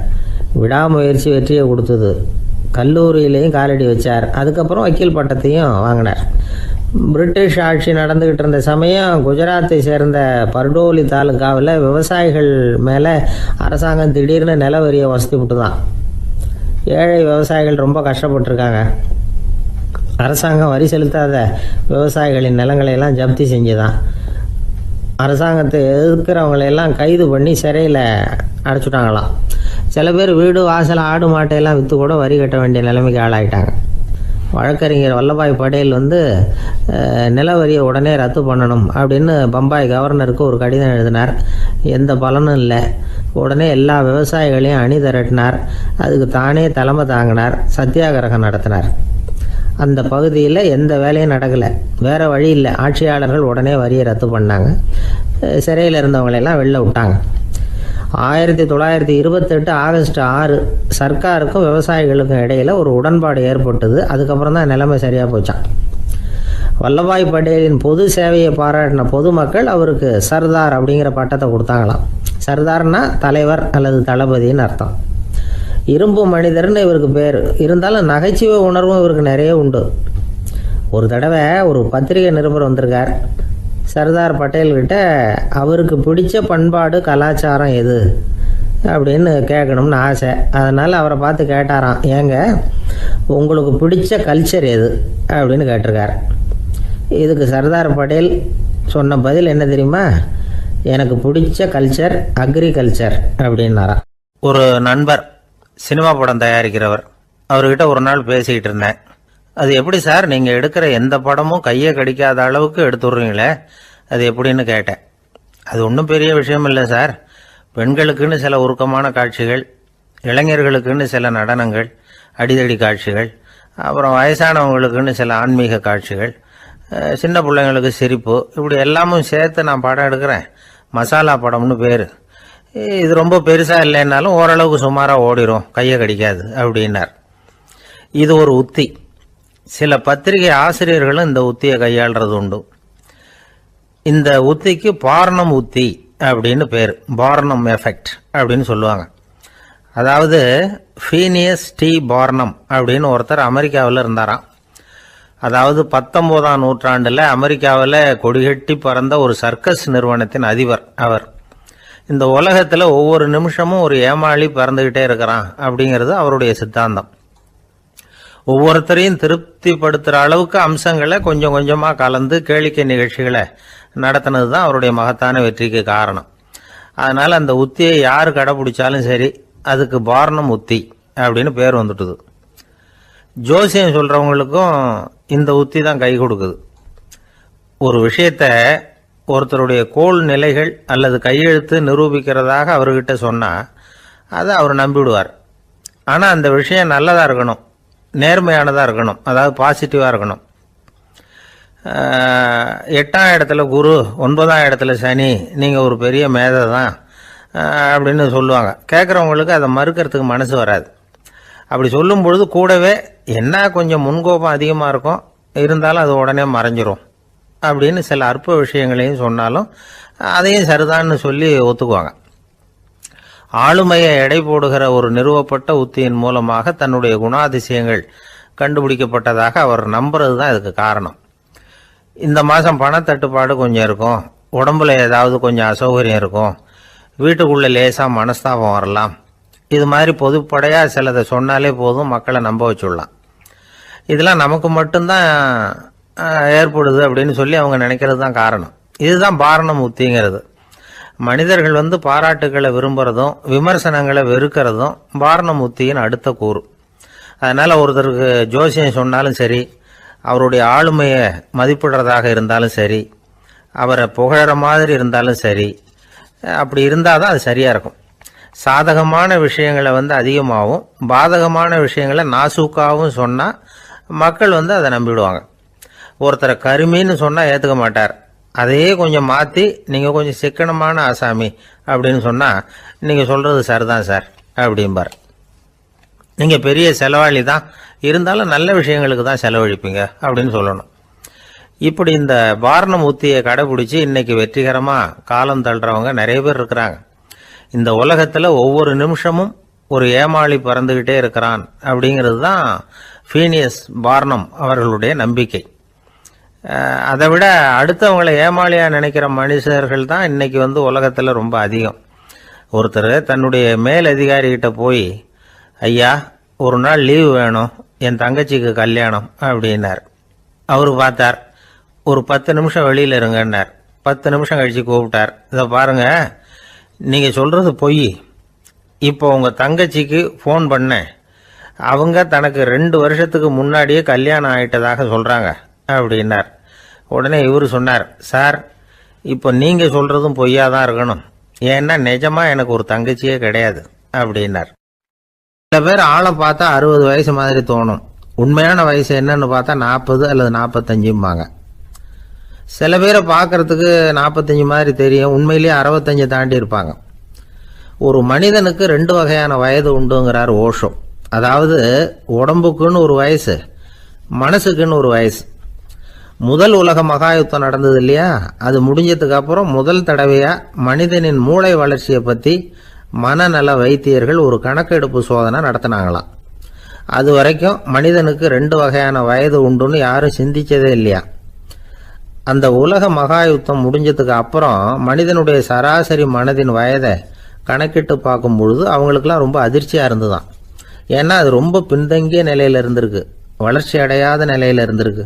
விடாமுயற்சி வெற்றியை கொடுத்தது. கல்லூரியிலையும் காலடி வச்சார். அதுக்கப்புறம் வக்கீல் பட்டத்தையும் வாங்கினார். பிரிட்டிஷ் ஆட்சி நடந்துக்கிட்டு இருந்த சமயம் குஜராத்தை சேர்ந்த பர்டோலி தாலுக்காவில் விவசாயிகள் மேலே அரசாங்கம் திடீர்னு நில வரியை வசதி விட்டு தான். ஏழை விவசாயிகள் ரொம்ப கஷ்டப்பட்டுருக்காங்க. அரசாங்கம் வரி செலுத்தாத விவசாயிகளின் நிலங்களையெல்லாம் ஜப்தி செஞ்சுதான். அரசாங்கத்தை எதிர்க்கிறவங்களையெல்லாம் கைது பண்ணி சிறையில் அடைச்சிட்டாங்களாம். சில பேர் வீடு வாசல் ஆடு மாட்டையெல்லாம் விற்று கூட வரி கட்ட வேண்டிய நிலைமைக்கு ஆளாயிட்டாங்க. வழக்கறிஞர் வல்லபாய் பட்டேல் நில வரியை உடனே ரத்து பண்ணணும் அப்படின்னு பம்பாய் கவர்னருக்கு ஒரு கடிதம் எழுதினார். எந்த பலனும் இல்லை. உடனே எல்லா விவசாயிகளையும் அணி திரட்டினார். அதுக்கு தானே தலைமை தாங்கினார். சத்தியாகிரகம் நடத்தினார். அந்த பகுதியில் எந்த வேலையும் நடக்கலை. வேறு வழி இல்லை. ஆட்சியாளர்கள் உடனே வரியை ரத்து பண்ணாங்க. சிறையில் இருந்தவங்களெல்லாம் வெளில விட்டாங்க. 1928 ஆகஸ்ட் 6 சர்க்காருக்கும் விவசாயிகளுக்கும் இடையில் ஒரு உடன்பாடு ஏற்பட்டது. அதுக்கப்புறம் தான் நிலைமை சரியாக போச்சான். வல்லபாய் பட்டேலின் பொது சேவையை பாராட்டின பொதுமக்கள் அவருக்கு சர்தார் அப்படிங்கிற பட்டத்தை கொடுத்தாங்களாம். சர்தார்னா தலைவர் அல்லது தளபதின்னு அர்த்தம். இரும்பு மனிதர்னு இவருக்கு பேர். இருந்தாலும் நகைச்சுவை உணர்வும் இவருக்கு நிறைய உண்டு. ஒரு தடவை ஒரு பத்திரிகை நிருபர் வந்திருக்கார். சர்தார் பட்டேல்கிட்ட அவருக்கு பிடிச்ச பண்பாடு கலாச்சாரம் எது அப்படின்னு கேட்கணும்னு ஆசை. அதனால் அவரை பார்த்து கேட்டாராம், ஏங்க உங்களுக்கு பிடிச்ச கல்ச்சர் எது அப்படின்னு கேட்டிருக்கார். இதுக்கு சர்தார் பட்டேல் சொன்ன பதில் என்ன தெரியுமா? எனக்கு பிடிச்ச கல்ச்சர் அக்ரிகல்ச்சர் அப்படின்னாராம். ஒரு நண்பர் சினிமா படம் தயாரிக்கிறவர், அவர்கிட்ட ஒரு நாள் பேசிக்கிட்டு இருந்தேன். அது எப்படி சார், நீங்கள் எடுக்கிற எந்த படமும் கையை கடிக்காத அளவுக்கு எடுத்துடுறீங்களே, அது எப்படின்னு கேட்டேன். அது ஒன்றும் பெரிய விஷயம் இல்லை சார். பெண்களுக்குன்னு சில உருக்கமான காட்சிகள், இளைஞர்களுக்குன்னு சில நடனங்கள், அடிதடி காட்சிகள், அப்புறம் வயசானவங்களுக்குன்னு சில ஆன்மீக காட்சிகள், சின்ன பிள்ளைங்களுக்கு சிரிப்பு, இப்படி எல்லாமும் சேர்த்து நான் படம் எடுக்கிறேன். மசாலா படம்னு பேர். இது ரொம்ப பெருசாக இல்லைன்னாலும் ஓரளவுக்கு சுமாராக ஓடிடும், கையை கடிக்காது அப்படின்னார். இது ஒரு உத்தி. சில பத்திரிகை ஆசிரியர்களும் இந்த உத்தியை கையாளுறது உண்டு. இந்த உத்திக்கு பார்னம் உத்தி அப்படின்னு பேர். பார்னம் எஃபெக்ட் அப்படின்னு சொல்லுவாங்க. அதாவது ஃபீனியஸ் டி பார்னம் அப்படின்னு ஒருத்தர் அமெரிக்காவில் இருந்தாராம். அதாவது 19ஆம் நூற்றாண்டில் அமெரிக்காவில் கொடிகட்டி பறந்த ஒரு சர்க்கஸ் நிறுவனத்தின் அதிபர் அவர். இந்த உலகத்தில் ஒவ்வொரு நிமிஷமும் ஒரு ஏமாளி பறந்துக்கிட்டே இருக்கிறான் அப்படிங்கிறது அவருடைய சித்தாந்தம். ஒவ்வொருத்தரையும் திருப்திப்படுத்துகிற அளவுக்கு அம்சங்களை கொஞ்சம் கொஞ்சமாக கலந்து கேளிக்கை நிகழ்ச்சிகளை நடத்தினது தான் அவருடைய மகத்தான வெற்றிக்கு காரணம். அதனால் அந்த உத்தியை யார் கடைப்பிடிச்சாலும் சரி, அதுக்கு பார்னம் உத்தி அப்படின்னு பேர் வந்துட்டுது. ஜோசியம் சொல்கிறவங்களுக்கும் இந்த உத்தி தான் கை கொடுக்குது. ஒரு விஷயத்தை ஒருத்தருடைய கோள் நிலைகள் அல்லது கையெழுத்து நிரூபிக்கிறதாக அவர்கிட்ட சொன்னால் அதை அவர் நம்பிவிடுவார். ஆனால் அந்த விஷயம் நல்லதாக இருக்கணும், நேர்மையானதாக இருக்கணும், அதாவது பாசிட்டிவாக இருக்கணும். 8ஆம் இடத்துல குரு, 9ஆம் இடத்துல சனி, நீங்கள் ஒரு பெரிய மேதை தான் அப்படின்னு சொல்லுவாங்க. கேட்குறவங்களுக்கு அதை மறுக்கிறதுக்கு மனசு வராது. அப்படி சொல்லும் பொழுது கூடவே என்ன கொஞ்சம் முன்கோபம் அதிகமாக இருக்கும், இருந்தாலும் அது உடனே மறைஞ்சிரும் அப்படின்னு சில அற்ப விஷயங்களையும் சொன்னாலும் அதையும் சரிதான்னு சொல்லி ஒத்துக்குவாங்க. ஆளுமையை எடை போடுகிற ஒரு நிறுவப்பட்ட உத்தியின் மூலமாக தன்னுடைய குணாதிசயங்கள் கண்டுபிடிக்கப்பட்டதாக அவர் நம்புறது தான் இதுக்கு காரணம். இந்த மாதம் பணத்தட்டுப்பாடு கொஞ்சம் இருக்கும், உடம்புல ஏதாவது கொஞ்சம் அசௌகரியம் இருக்கும், வீட்டுக்குள்ளே லேசாக மனஸ்தாபம் வரலாம், இது மாதிரி பொதுப்படையாக சிலதை சொன்னாலே போதும், மக்களை நம்ப வச்சுடலாம். இதெல்லாம் நமக்கு மட்டும்தான் ஏற்படுது அப்படின்னு சொல்லி அவங்க நினைக்கிறது தான் காரணம். இதுதான் பார்னம் உத்திங்கிறது. மனிதர்கள் பாராட்டுகளை விரும்புகிறதும் விமர்சனங்களை வெறுக்கிறதும் பார்னம் உத்தியின் அடுத்த கூறு. அதனால் ஒருத்தருக்கு ஜோசியம் சொன்னாலும் சரி, அவருடைய ஆளுமையை மதிப்பிடுறதாக இருந்தாலும் சரி, அவரை புகழற மாதிரி இருந்தாலும் சரி, அப்படி இருந்தால் தான் அது சரியாக இருக்கும். சாதகமான விஷயங்களை அதிகமாகவும் பாதகமான விஷயங்களை நாசூக்காகவும் சொன்னால் மக்கள் அதை நம்பிடுவாங்க. ஒருத்தரை கருமின்னு சொன்னால் ஏற்றுக்க மாட்டார். அதையே கொஞ்சம் மாற்றி நீங்கள் கொஞ்சம் சிக்கனமான ஆசாமி அப்படின்னு சொன்னால் நீங்கள் சொல்கிறது சரிதான் சார் அப்படிம்பார். நீங்கள் பெரிய செலவாளி தான், இருந்தாலும் நல்ல விஷயங்களுக்கு தான் செலவழிப்பீங்க அப்படின்னு சொல்லணும். இப்படி இந்த வாரணம் உத்தியை கடைபிடிச்சி இன்னைக்கு வெற்றிகரமாக காலம் தள்ளுறவங்க நிறைய பேர் இருக்கிறாங்க. இந்த உலகத்தில் ஒவ்வொரு நிமிஷமும் ஒரு ஏமாளி பறந்துக்கிட்டே இருக்கிறான் அப்படிங்கிறது தான் ஃபீனியஸ் பார்னம் அவர்களுடைய நம்பிக்கை. அதை விட அடுத்தவங்களை ஏமாளியாக நினைக்கிற மனுஷர்கள் தான் இன்னைக்கு உலகத்தில் ரொம்ப அதிகம். ஒருத்தர் தன்னுடைய மேலதிகாரிகிட்ட போய், ஐயா ஒரு நாள் லீவு வேணும், என் தங்கச்சிக்கு கல்யாணம் அப்படின்னார். அவரு பார்த்தார், ஒரு 10 நிமிஷம் வெளியில் இருங்கன்னார். 10 நிமிஷம் கழித்து கூப்பிட்டார். இதை பாருங்க, நீங்கள் சொல்கிறது பொய். இப்போ உங்கள் தங்கச்சிக்கு ஃபோன் பண்ணேன், அவங்க தனக்கு 2 வருஷத்துக்கு முன்னாடியே கல்யாணம் ஆகிட்டதாக சொல்கிறாங்க அப்படின்னார். உடனே இவர் சொன்னார், சார் இப்போ நீங்கள் சொல்கிறதும் பொய்யா தான் இருக்கணும், ஏன்னா நிஜமாக எனக்கு ஒரு தங்கச்சியே கிடையாது அப்படின்னார். சில பேர் ஆளை பார்த்தா 60 வயசு மாதிரி தோணும், உண்மையான வயசு என்னன்னு பார்த்தா 40 அல்லது 45 சில பேரை பார்க்கறதுக்கு 45 மாதிரி தெரியும், உண்மையிலேயே 65 தாண்டி இருப்பாங்க. ஒரு மனிதனுக்கு 2 வகையான வயது உண்டுங்கிறார் ஓஷோ. அதாவது உடம்புக்குன்னு ஒரு வயசு, மனசுக்குன்னு ஒரு வயசு. முதல் உலக மகாயுத்தம் நடந்தது இல்லையா, அது முடிஞ்சதுக்கு அப்புறம் முதல் தடவையா மனிதனின் மூளை வளர்ச்சியை பற்றி மனநல வைத்தியர்கள் ஒரு கணக்கெடுப்பு சோதனை நடத்தினாங்களாம். அது வரைக்கும் மனிதனுக்கு 2 வகையான வயது உண்டுன்னு யாரும் சிந்திச்சதே இல்லையா. அந்த உலக மகாயுத்தம் முடிஞ்சதுக்கு அப்புறம் மனிதனுடைய சராசரி மனதின் வயதை கணக்கிட்டு பார்க்கும் பொழுது அவங்களுக்கெல்லாம் ரொம்ப அதிர்ச்சியாக இருந்துதான். ஏன்னா அது ரொம்ப பின்தங்கிய நிலையில் இருந்திருக்கு, வளர்ச்சி அடையாத நிலையில் இருந்திருக்கு.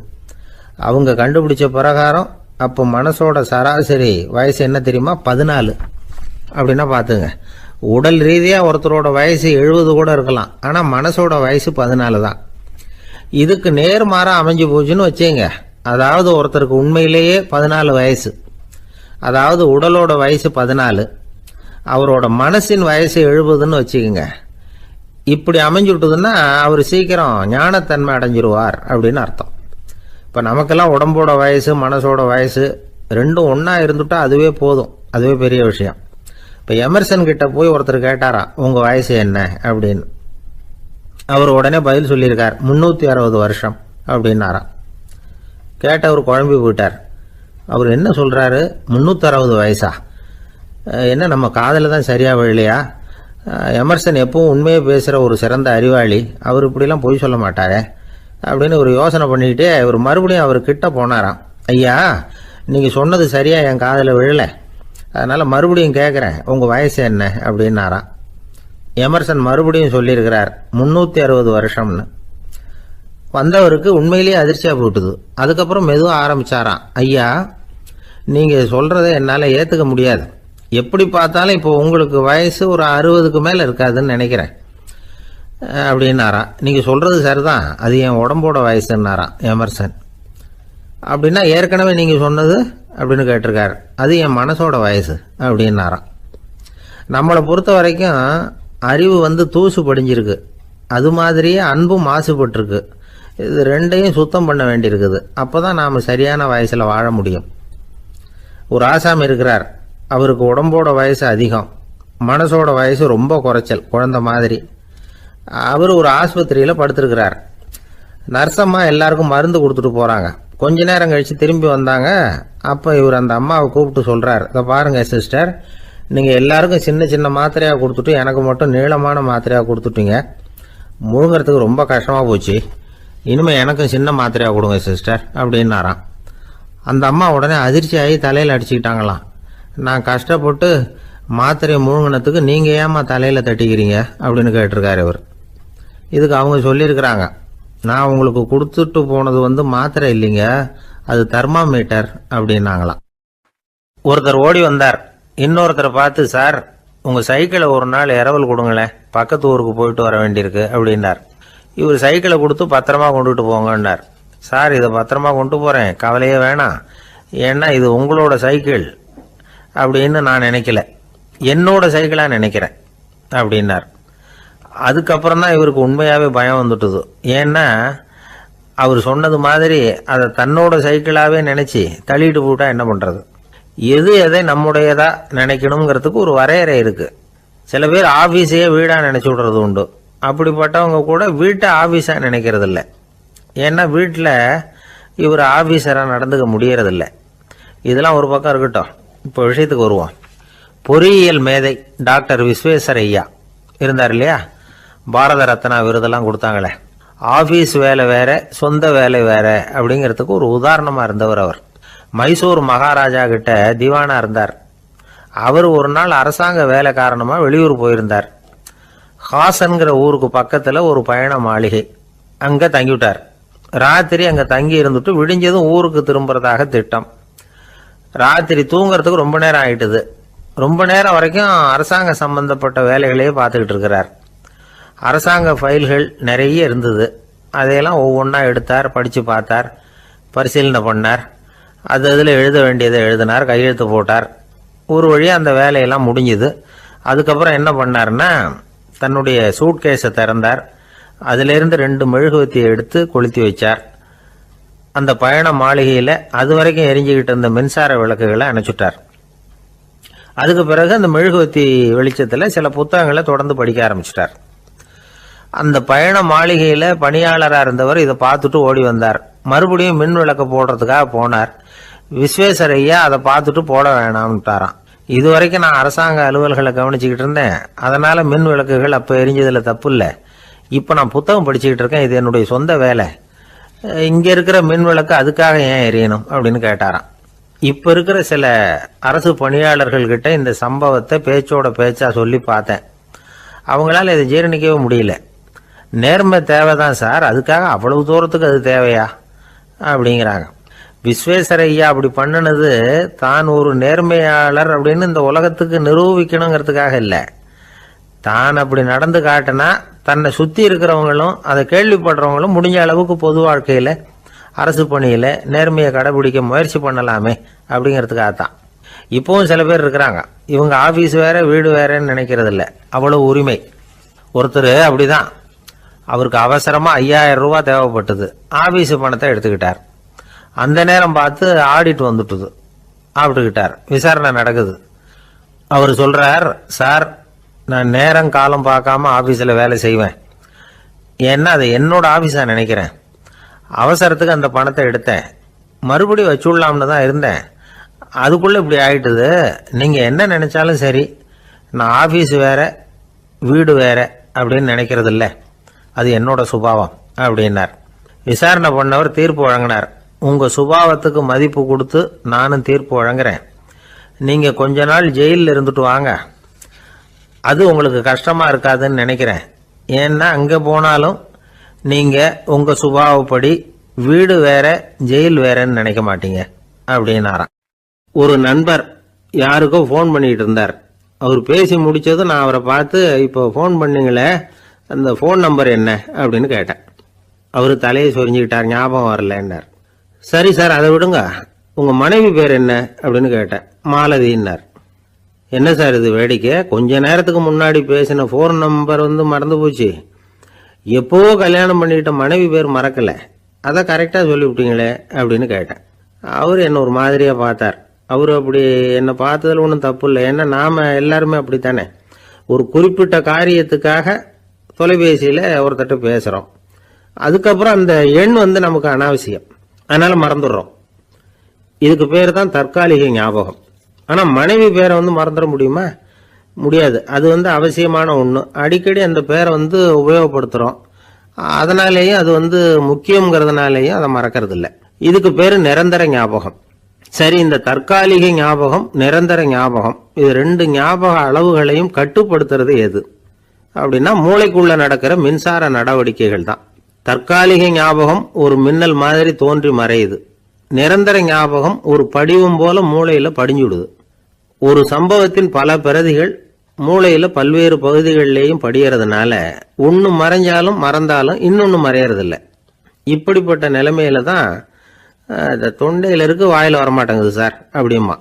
அவங்க கண்டுபிடிச்ச பிரகாரம் அப்போ மனசோட சராசரி வயசு என்ன தெரியுமா, 14. அப்படின்னா பார்த்துங்க, உடல் ரீதியாக ஒருத்தரோட வயசு 70 கூட இருக்கலாம், ஆனால் மனசோட வயசு 14 தான். இதுக்கு நேர்மாறாக அமைஞ்சு போச்சுன்னு வச்சுங்க. அதாவது ஒருத்தருக்கு உண்மையிலேயே 14 வயசு, அதாவது உடலோட வயசு 14, அவரோட மனசின் வயசு 70ன்னு வச்சுக்கோங்க. இப்படி அமைஞ்சு விட்டதுன்னா அவர் சீக்கிரம் ஞானத்தன்மை அடைஞ்சிருவார் அப்படின்னு அர்த்தம். இப்போ நமக்கெல்லாம் உடம்போட வயசு மனசோட வயசு ரெண்டும் ஒன்றா இருந்துட்டா அதுவே போதும், அதுவே பெரிய விஷயம். இப்போ எமர்சன் கிட்ட போய் ஒருத்தர் கேட்டாராம், உங்கள் வயசு என்ன அப்படின்னு. அவர் உடனே பதில் சொல்லியிருக்கார், 360 வருஷம் அப்படின்னாராம். கேட்டவர் குழம்பி போயிட்டார். அவர் என்ன சொல்கிறாரு, 360 வயசா, என்ன நம்ம காதில் தான் சரியாக விழலையா? எமர்சன் எப்பவும் உண்மையை பேசுகிற ஒரு சிறந்த அறிவாளி, அவர் இப்படிலாம் பொய் சொல்ல மாட்டாரே அப்படின்னு ஒரு யோசனை பண்ணிக்கிட்டே இவர் மறுபடியும் அவர் கிட்ட போனாராம். ஐயா நீங்கள் சொன்னது சரியாக என் காதில் விழலை, அதனால் மறுபடியும் கேட்குறேன், உங்கள் வயசு என்ன அப்படின்னாராம். எமர்சன் மறுபடியும் சொல்லியிருக்கிறார் 360 வருஷம்னு. வந்தவருக்கு உண்மையிலேயே அதிர்ச்சியாக போட்டுது. அதுக்கப்புறம் மெதுவாக ஆரம்பித்தாராம், ஐயா நீங்கள் சொல்கிறத என்னால் ஏற்றுக்க முடியாது, எப்படி பார்த்தாலும் இப்போ உங்களுக்கு வயசு ஒரு 60க்கு மேலே இருக்காதுன்னு நினைக்கிறேன் அப்படின்னாராம். நீங்கள் சொல்கிறது சரிதான், அது என் உடம்போட வயசுன்னாராம் எமர்சன். அப்படின்னா ஏற்கனவே நீங்கள் சொன்னது அப்படின்னு கேட்டிருக்காரு, அது என் மனசோட வயசு அப்படின்னாராம். நம்மளை பொறுத்த வரைக்கும் அறிவு தூசு படிஞ்சிருக்கு, அது மாதிரியே அன்பும் மாசுபட்டிருக்கு. இது ரெண்டையும் சுத்தம் பண்ண வேண்டியிருக்குது, அப்போ தான் நாம் சரியான வயசில் வாழ முடியும். ஒரு ஆசாமி இருக்கிறார், அவருக்கு உடம்போட வயசு அதிகம், மனசோட வயசு ரொம்ப குறைச்சல், குழந்தை மாதிரி. அவர் ஒரு ஆஸ்பத்திரியில் படுத்திருக்கிறார். நர்சம்மா எல்லாருக்கும் மருந்து கொடுத்துட்டு போகிறாங்க. கொஞ்ச நேரம் கழித்து திரும்பி வந்தாங்க. அப்போ இவர் அந்த அம்மாவை கூப்பிட்டு சொல்கிறார், இதை பாருங்கள் சிஸ்டர், நீங்கள் எல்லாருக்கும் சின்ன சின்ன மாத்திரையாக கொடுத்துட்டு எனக்கு மட்டும் நீளமான மாத்திரையாக கொடுத்துட்டீங்க, முழுங்கிறதுக்கு ரொம்ப கஷ்டமாக போச்சு, இனிமேல் எனக்கும் சின்ன மாத்திரையாக கொடுங்க சிஸ்டர் அப்படின்னாராம். அந்த அம்மா உடனே அதிர்ச்சியாகி தலையில் அடிச்சுக்கிட்டாங்களாம். நான் கஷ்டப்பட்டு மாத்திரையை முழுங்கினத்துக்கு நீங்கள் ஏமா தலையில் தட்டிக்கிறீங்க அப்படின்னு கேட்டிருக்காரு இவர். இதுக்கு அவங்க சொல்லியிருக்கிறாங்க, நான் உங்களுக்கு கொடுத்துட்டு போனது மாத்திரை இல்லைங்க, அது தெர்மாமீட்டர் அப்படின்னாங்களாம். ஒருத்தர் ஓடி வந்தார், இன்னொருத்தரை பார்த்து, சார் உங்கள் சைக்கிளை ஒரு நாள் இரவல் கொடுங்களேன், பக்கத்து ஊருக்கு போயிட்டு வர வேண்டியிருக்கு அப்படின்னார். இவர் சைக்கிளை கொடுத்து பத்திரமா கொண்டுட்டு போங்கன்னார். சார் இதை பத்திரமா கொண்டு போகிறேன், கவலையே வேணாம், ஏன்னா இது உங்களோட சைக்கிள் அப்படின்னு நான் நினைக்கல, என்னோட சைக்கிளாக நினைக்கிறேன் அப்படின்னார். அதுக்கப்புறம் தான் இவருக்கு உண்மையாகவே பயம் வந்துட்டுது. ஏன்னா அவர் சொன்னது மாதிரி அதை தன்னோட சைக்கிளாகவே நினச்சி தள்ளிட்டு போட்டா என்ன பண்ணுறது? எது எதை நம்முடையதா நினைக்கணுங்கிறதுக்கு ஒரு வரையறை இருக்குது. சில பேர் ஆஃபீஸையே வீடாக நினச்சி விடுறது உண்டு. அப்படிப்பட்டவங்க கூட வீட்டை ஆஃபீஸாக நினைக்கிறது இல்லை. ஏன்னா வீட்டில் இவர் ஆஃபீஸராக நடந்துக்க முடியறதில்லை. இதெல்லாம் ஒரு பக்கம் இருக்கட்டும். இப்போ விஷயத்துக்கு வருவோம். பொறியியல் மேதை டாக்டர் விஸ்வேஸ்வரய்யா இருந்தார் இல்லையா, பாரத ரத்னா விருதெல்லாம் கொடுத்தாங்களே. ஆஃபீஸ் வேலை வேற, சொந்த வேலை வேற அப்படிங்கிறதுக்கு ஒரு உதாரணமாக இருந்தவர் அவர். மைசூர் மகாராஜா கிட்ட திவானா இருந்தார். அவர் ஒரு நாள் அரசாங்க வேலை காரணமாக வெளியூர் போயிருந்தார். ஹாசன்கிற ஊருக்கு பக்கத்தில் ஒரு பயண மாளிகை, அங்கே தங்கிவிட்டார். ராத்திரி அங்கே தங்கி இருந்துட்டு விடிஞ்சதும் ஊருக்கு திரும்புறதாக திட்டம். ராத்திரி தூங்குறதுக்கு ரொம்ப நேரம் ஆயிட்டுது. ரொம்ப நேரம் வரைக்கும் அரசாங்க சம்பந்தப்பட்ட வேலைகளையே பார்த்துக்கிட்டு இருக்கிறார். அரசாங்க ஃபைல்கள் நிறைய இருந்தது. அதையெல்லாம் ஒவ்வொன்றா எடுத்தார், படித்து பார்த்தார், பரிசீலனை பண்ணார். அதில் எழுத வேண்டியதை எழுதினார், கையெழுத்து போட்டார். ஒரு வழியாக அந்த வேலையெல்லாம் முடிஞ்சுது. அதுக்கப்புறம் என்ன பண்ணார்னா, தன்னுடைய சூட்கேஸை திறந்தார். அதிலிருந்து 2 மெழுகுவத்தியை எடுத்து கொளுத்தி வச்சார். அந்த பயண மாளிகையில் அது வரைக்கும் எரிஞ்சுக்கிட்டு இருந்த மின்சார விளக்குகளை அணைச்சுட்டார். அதுக்கு பிறகு அந்த மெழுகுவத்தி வெளிச்சத்தில் சில புத்தகங்களை தொடர்ந்து படிக்க ஆரம்பிச்சிட்டார். அந்த பயண மாளிகையில் பணியாளராக இருந்தவர் இதை பார்த்துட்டு ஓடி வந்தார். மறுபடியும் மின் விளக்கு போடுறதுக்காக போனார். விஸ்வேஸ்வரய்யா அதை பார்த்துட்டு போட வேணாம்ட்டாராம். இது வரைக்கும் நான் அரசாங்க அலுவல்களை கவனிச்சுக்கிட்டு இருந்தேன், அதனால மின் விளக்குகள் அப்போ எரிஞ்சதில் தப்பு இல்லை. இப்போ நான் புத்தகம் படிச்சுக்கிட்டு இருக்கேன், இது என்னுடைய சொந்த வேலை. இங்கே இருக்கிற மின் விளக்கு அதுக்காக ஏன் எரியணும் அப்படின்னு கேட்டாராம். இப்போ இருக்கிற சில அரசு பணியாளர்கள்கிட்ட இந்த சம்பவத்தை பேச்சோட பேச்சா சொல்லி பார்த்தேன். அவங்களால இதை ஜீரணிக்கவே முடியல. நேர்மை தேவைதான் சார், அதுக்காக அவ்வளவு தூரத்துக்கு அது தேவையா அப்படிங்கிறாங்க. விஸ்வேஸ்வரய்யா அப்படி பண்ணினது தான் ஒரு நேர்மையாளர் அப்படின்னு இந்த உலகத்துக்கு நிரூபிக்கணுங்கிறதுக்காக இல்லை. தான் அப்படி நடந்து காட்டினா தன்னை சுற்றி இருக்கிறவங்களும் அதை கேள்விப்படுறவங்களும் முடிஞ்ச அளவுக்கு பொது வாழ்க்கையில் அரசு பணியில் நேர்மையை கடைபிடிக்க முயற்சி பண்ணலாமே அப்படிங்கிறதுக்காகத்தான். இப்போவும் சில பேர் இருக்கிறாங்க, இவங்க ஆஃபீஸ் வேற வீடு வேறன்னு நினைக்கிறது இல்லை, அவ்வளோ உரிமை. ஒருத்தர் அப்படிதான், அவருக்கு அவசரமாக 5000 ரூபா தேவைப்பட்டது. ஆஃபீஸு பணத்தை எடுத்துக்கிட்டார். அந்த நேரம் பார்த்து ஆடிட் வந்துட்டுது. ஆப்பிட்டுக்கிட்டார். விசாரணை நடக்குது. அவர் சொல்கிறார், சார் நான் நேரம் காலம் பார்க்காம ஆஃபீஸில் வேலை செய்வேன். ஏன்னா அதை என்னோட ஆஃபீஸாக நினைக்கிறேன். அவசரத்துக்கு அந்த பணத்தை எடுத்தேன், மறுபடியும் வச்சுடலாம்னு தான் இருந்தேன். அதுக்குள்ளே இப்படி ஆயிட்டுது. நீங்கள் என்ன நினச்சாலும் சரி, நான் ஆஃபீஸ் வேற வீடு வேற அப்படின்னு நினைக்கிறது இல்லை, அது என்னோட சுபாவம் அப்படின்னார். விசாரணை பண்ணவர் தீர்ப்பு வழங்கினார். உங்கள் சுபாவத்துக்கு மதிப்பு கொடுத்து நானும் தீர்ப்பு வழங்குறேன். நீங்கள் கொஞ்ச நாள் ஜெயிலில் இருந்துட்டு வாங்க, அது உங்களுக்கு கஷ்டமாக இருக்காதுன்னு நினைக்கிறேன். ஏன்னா அங்கே போனாலும் நீங்கள் உங்கள் சுபாவப்படி வீடு வேற ஜெயில் வேறன்னு நினைக்க மாட்டீங்க அப்படின்னாராம். ஒரு நண்பர் யாருக்கோ ஃபோன் பண்ணிட்டு இருந்தார். அவர் பேசி முடித்ததும் நான் அவரை பார்த்து, இப்போ ஃபோன் பண்ணீங்களே அந்த ஃபோன் நம்பர் என்ன அப்படின்னு கேட்டேன். அவர் தலையை சொரிஞ்சுக்கிட்டார், ஞாபகம் வரலன்னார். சரி சார் அதை விடுங்க, உங்கள் மனைவி பேர் என்ன அப்படின்னு கேட்டேன். மாலதின்னார். என்ன சார் இது வேடிக்கை, கொஞ்ச நேரத்துக்கு முன்னாடி பேசின ஃபோன் நம்பர் மறந்து போச்சு. எப்போவோ கல்யாணம் பண்ணிக்கிட்ட மனைவி பேர் மறக்கலை, அதை கரெக்டாக சொல்லிவிட்டீங்களே அப்படின்னு கேட்டேன். அவர் என்ன ஒரு மாதிரியாக பார்த்தார். அவர் அப்படி என்னை பார்த்ததில் ஒன்றும் தப்பு இல்லை, ஏன்னா நாம் எல்லாருமே அப்படித்தானே. ஒரு குறிப்பிட்ட காரியத்துக்காக தொலைபேசியில் ஒருத்தட்ட பேசுகிறோம், அதுக்கப்புறம் அந்த எண் நமக்கு அனாவசியம், அதனால் மறந்துடுறோம். இதுக்கு பேர் தான் தற்காலிக ஞாபகம். ஆனால் மனைவி பேரை மறந்துட முடியுமா? முடியாது. அது அவசியமான ஒன்று. அடிக்கடி அந்த பேரை உபயோகப்படுத்துகிறோம், அதனாலேயும் அது முக்கியங்கிறதுனாலேயும் அதை மறக்கிறது இல்லை. இதுக்கு பேர் நிரந்தர ஞாபகம். சரி, இந்த தற்காலிக ஞாபகம் நிரந்தர ஞாபகம் இது 2 ஞாபக அளவுகளையும் கட்டுப்படுத்துறது எது அப்படின்னா மூளைக்குள்ள நடக்கிற மின்சார நடவடிக்கைகள் தான். தற்காலிக ஞாபகம் ஒரு மின்னல் மாதிரி தோன்றி மறையுது. நிரந்தர ஞாபகம் ஒரு படிவம் போல மூளையில படிஞ்சுடுது. ஒரு சம்பவத்தின் பல பிரதிகள் மூளையில பல்வேறு பகுதிகளிலேயும் படியறதுனால ஒன்று மறைஞ்சாலும் மறந்தாலும் இன்னொன்று மறையறதில்லை. இப்படிப்பட்ட நிலைமையில தான் இந்த தொண்டையில இருக்கு வாயில் வரமாட்டேங்குது சார் அப்படிமா.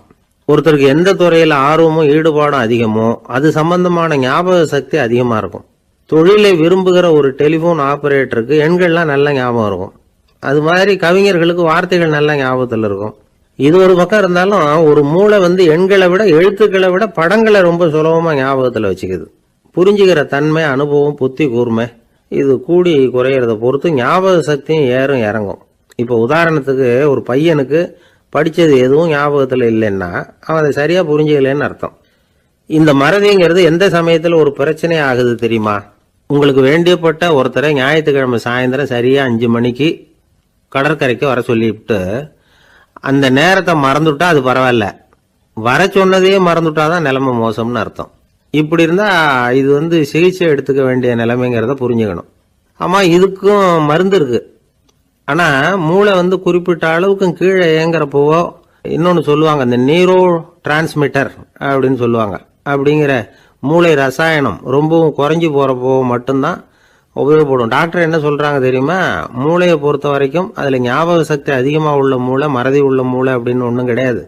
ஒருத்தருக்கு எந்த துறையில ஆர்வமும் ஈடுபாடும் அதிகமோ அது சம்பந்தமான ஞாபக சக்தி அதிகமா இருக்கும். தொழிலை விரும்புகிற ஒரு டெலிபோன் ஆபரேட்டருக்கு எண்கள்லாம் நல்ல ஞாபகம் இருக்கும். அது மாதிரி கவிஞர்களுக்கு வார்த்தைகள் நல்ல ஞாபகத்தில் இருக்கும். இது ஒரு பக்கம் இருந்தாலும் ஒரு மூளை எண்களை விட எழுத்துக்களை விட படங்களை ரொம்ப சுலபமா ஞாபகத்தில் வச்சுக்குது. புரிஞ்சுக்கிற தன்மை, அனுபவம், புத்தி கூர்மை இது கூடி குறையிறத பொறுத்து ஞாபக சக்தியும் ஏறும் இறங்கும். இப்போ உதாரணத்துக்கு ஒரு பையனுக்கு படித்தது எதுவும் ஞாபகத்தில் இல்லைன்னா அவன் அதை சரியாக புரிஞ்சுக்கலன்னு அர்த்தம். இந்த மறதிங்கிறது எந்த சமயத்தில் ஒரு பிரச்சனை ஆகுது தெரியுமா? உங்களுக்கு வேண்டியப்பட்ட ஒருத்தரை ஞாயிற்றுக்கிழமை சாயந்தரம் சரியாக 5 மணிக்கு கடற்கரைக்கு வர சொல்லிவிட்டு அந்த நேரத்தை மறந்துட்டா அது பரவாயில்ல, வர சொன்னதையே மறந்துட்டாதான் நிலைமை மோசம்னு அர்த்தம். இப்படி இருந்தால் இது சிகிச்சை எடுத்துக்க வேண்டிய நிலைமைங்கிறத புரிஞ்சுக்கணும். ஆமாம், இதுக்கும் மருந்து இருக்கு. ஆனால் மூளை குறிப்பிட்ட அளவுக்கும் கீழே இயங்குறப்போவோ இன்னொன்று சொல்லுவாங்க, இந்த நியூரோ டிரான்ஸ்மிட்டர் அப்படின்னு சொல்லுவாங்க. அப்படிங்கிற மூளை ரசாயனம் ரொம்பவும் குறைஞ்சி போகிறப்போ மட்டும்தான் உபயோகப்படும். டாக்டர் என்ன சொல்கிறாங்க தெரியுமா? மூளையை பொறுத்த வரைக்கும் அதில் ஞாபக சக்தி அதிகமாக உள்ள மூளை, மறதி உள்ள மூளை அப்படின்னு ஒன்றும் கிடையாது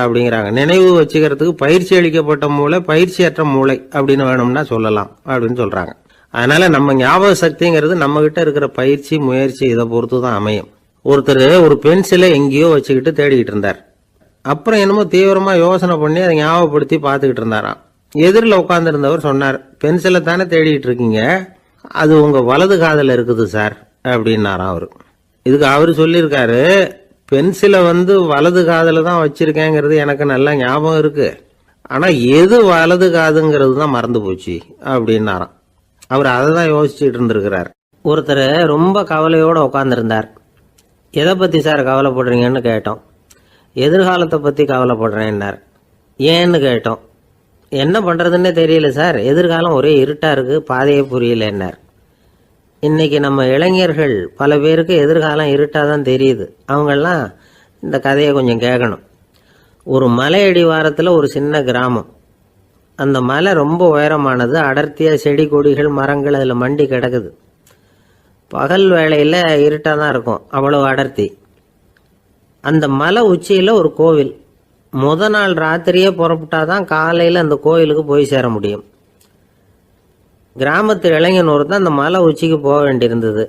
அப்படிங்கிறாங்க. நினைவு வச்சுக்கிறதுக்கு பயிற்சி அளிக்கப்பட்ட மூளை, பயிற்சியற்ற மூளை அப்படின்னு வேணும்னா சொல்லலாம் அப்படின்னு சொல்கிறாங்க. அதனால நம்ம ஞாபக சக்திங்கிறது நம்ம கிட்ட இருக்கிற பயிற்சி, முயற்சி இதை பொறுத்து தான் அமையும். ஒருத்தர் ஒரு பென்சிலை எங்கேயோ வச்சுக்கிட்டு தேடிக்கிட்டு இருந்தார். அப்புறம் என்னமோ தீவிரமா யோசனை பண்ணி அதை ஞாபகப்படுத்தி பார்த்துக்கிட்டு இருந்தாராம். எதிரில் உட்காந்துருந்தவர் சொன்னார், பென்சிலை தானே தேடிக்கிட்டு இருக்கீங்க, அது உங்க வலது காதில் இருக்குது சார் அப்படின்னாராம் அவரு. இதுக்கு அவரு சொல்லியிருக்காரு, பென்சிலை வலது காதில் தான் வச்சிருக்கேங்கிறது எனக்கு நல்லா ஞாபகம் இருக்கு, ஆனா எது வலது காதுங்கிறது தான் மறந்து போச்சு அப்படின்னாராம். அவர் அதை தான் யோசிச்சுட்டு இருந்திருக்கிறார். ஒருத்தர் ரொம்ப கவலையோட உட்காந்துருந்தார். எதை பத்தி சார் கவலைப்படுறீங்கன்னு கேட்டோம். எதிர்காலத்தை பத்தி கவலைப்படுறேன்னார். ஏன்னு கேட்டோம். என்ன பண்றதுன்னே தெரியல சார், எதிர்காலம் ஒரே இருட்டா இருக்கு, பாதையே புரியலன்னார். இன்னைக்கு நம்ம இளைஞர்கள் பல பேருக்கு எதிர்காலம் இருட்டா தான் தெரியுது. அவங்கெல்லாம் இந்த கதையை கொஞ்சம் கேட்கணும். ஒரு மலை அடிவாரத்தில் ஒரு சின்ன கிராமம். அந்த மலை ரொம்ப உயரமானது, அடர்த்தியா செடி கொடிகள் மரங்கள் அதில் மண்டி கிடக்குது. பகல் வேளையில் இருட்டாக தான் இருக்கும், அவ்வளோ அடர்த்தி. அந்த மலை உச்சியில் ஒரு கோவில். நாள் ராத்திரியே புறப்பட்டாதான் காலையில் அந்த கோயிலுக்கு போய் சேர முடியும். கிராமத்து இளைஞன் ஒருத்தன் அந்த மலை உச்சிக்கு போக வேண்டியிருந்தது.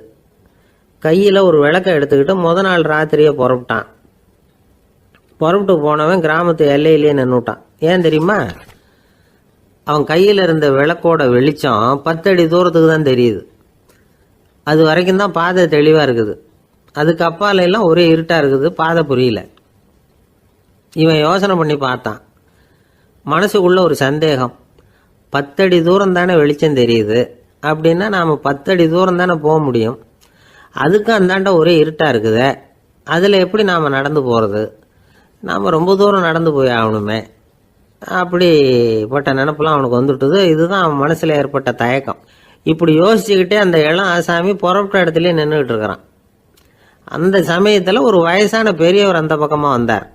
கையில் ஒரு விளக்கை எடுத்துக்கிட்டு நாள் ராத்திரியே புறப்பட்டான். புறப்பட்டு போனவன் கிராமத்து எல்லையிலேயே நின்றுட்டான். ஏன் தெரியுமா? அவன் கையில் இருந்த விளக்கோட வெளிச்சம் 10 அடி தூரத்துக்கு தான் தெரியுது. அது வரைக்கும் தான் பாதை தெளிவாக இருக்குது. அதுக்கு அப்பால எல்லாம் ஒரே இருட்டாக இருக்குது, பாதை புரியல. இவன் யோசனை பண்ணி பார்த்தான். மனசுக்குள்ள ஒரு சந்தேகம், 10 அடி தூரம் தானே வெளிச்சம் தெரியுது, அப்படின்னா நாம் 10 அடி தூரம் தானே போக முடியும், அதுக்கும் அந்தாண்ட ஒரே இருட்டாக இருக்குது, அதில் எப்படி நாம் நடந்து போகிறது, நாம் ரொம்ப தூரம் நடந்து போய் ஆகணுமே, அப்படிப்பட்ட நினப்பெல்லாம் அவனுக்கு வந்துட்டுது. இதுதான் அவன் மனசில் ஏற்பட்ட தயக்கம். இப்படி யோசிச்சுக்கிட்டே அந்த இளம் ஆசாமி புறப்பட்ட இடத்துலயே நின்றுகிட்டு இருக்கிறான். அந்த சமயத்தில் ஒரு வயசான பெரியவர் அந்த பக்கமாக வந்தார்.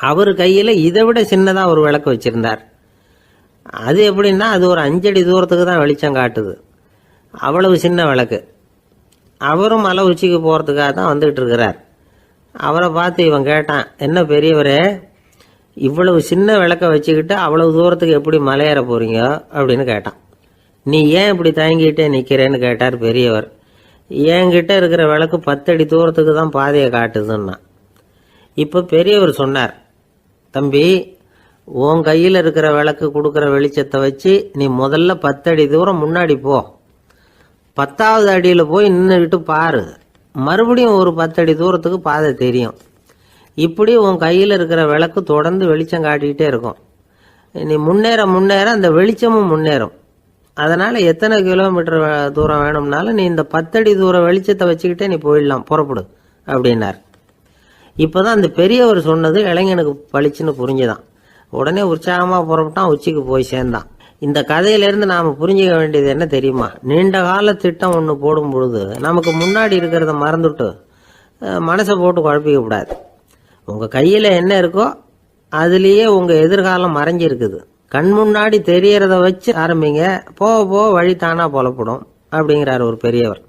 அவர் கையில் இதை விட சின்னதாக ஒரு விளக்கு வச்சிருந்தார். அது எப்படின்னா அது ஒரு 5 அடி தூரத்துக்கு தான் வெளிச்சம் காட்டுது, அவ்வளவு சின்ன விளக்கு. அவரும் மலை உச்சிக்கு போகிறதுக்காக தான் வந்துகிட்டு இருக்கிறார். அவரை பார்த்து இவன் கேட்டான், என்ன பெரியவரே, இவ்வளவு சின்ன விளக்க வச்சுக்கிட்டு அவ்வளவு தூரத்துக்கு எப்படி மலையேற போறீங்க அப்படின்னு கேட்டான். நீ ஏன் இப்படி தயங்கிட்டே நிற்கிறேன்னு கேட்டார் பெரியவர். என்கிட்ட இருக்கிற விளக்கு 10 அடி தூரத்துக்கு தான் பாதையை காட்டுதுன்னா. இப்போ பெரியவர் சொன்னார், தம்பி, உன் கையில் இருக்கிற விளக்கு கொடுக்குற வெளிச்சத்தை வச்சு நீ முதல்ல 10 அடி தூரம் முன்னாடி போ, 10வது அடியில் போய் நின்றுக்கிட்டு பாரு, மறுபடியும் ஒரு 10 அடி தூரத்துக்கு பாதை தெரியும். இப்படி உன் கையில் இருக்கிற விளக்கு தொடர்ந்து வெளிச்சம் காட்டிக்கிட்டே இருக்கும். நீ முன்னேற முன்னேற அந்த வெளிச்சமும் முன்னேறும். அதனால எத்தனை கிலோமீட்டர் தூரம் வேணும்னாலும் நீ இந்த 10 அடி தூரம் வெளிச்சத்தை வச்சுக்கிட்டே நீ போயிடலாம், புறப்படு அப்படின்னார். இப்போதான் அந்த பெரியவர் சொன்னது இளைஞனுக்கு பளிச்சுன்னு புரிஞ்சுதான். உடனே உற்சாகமாக புறப்பட்டான், உச்சிக்கு போய் சேர்ந்தான். இந்த கதையிலேருந்து நாம் புரிஞ்சுக்க வேண்டியது என்ன தெரியுமா? நீண்ட கால திட்டம் ஒன்று போடும் பொழுது நமக்கு முன்னாடி இருக்கிறத மறந்துட்டு மனசை போட்டு குழப்பிக்க கூடாது. உங்கள் கையில் என்ன இருக்கோ அதுலேயே உங்கள் எதிர்காலம் மறைஞ்சிருக்குது. கண் முன்னாடி தெரியறத வச்சு ஆரம்பிங்க, போக போக வழி தானா புலப்படும் அப்படிங்கிறார் ஒரு பெரியவர்.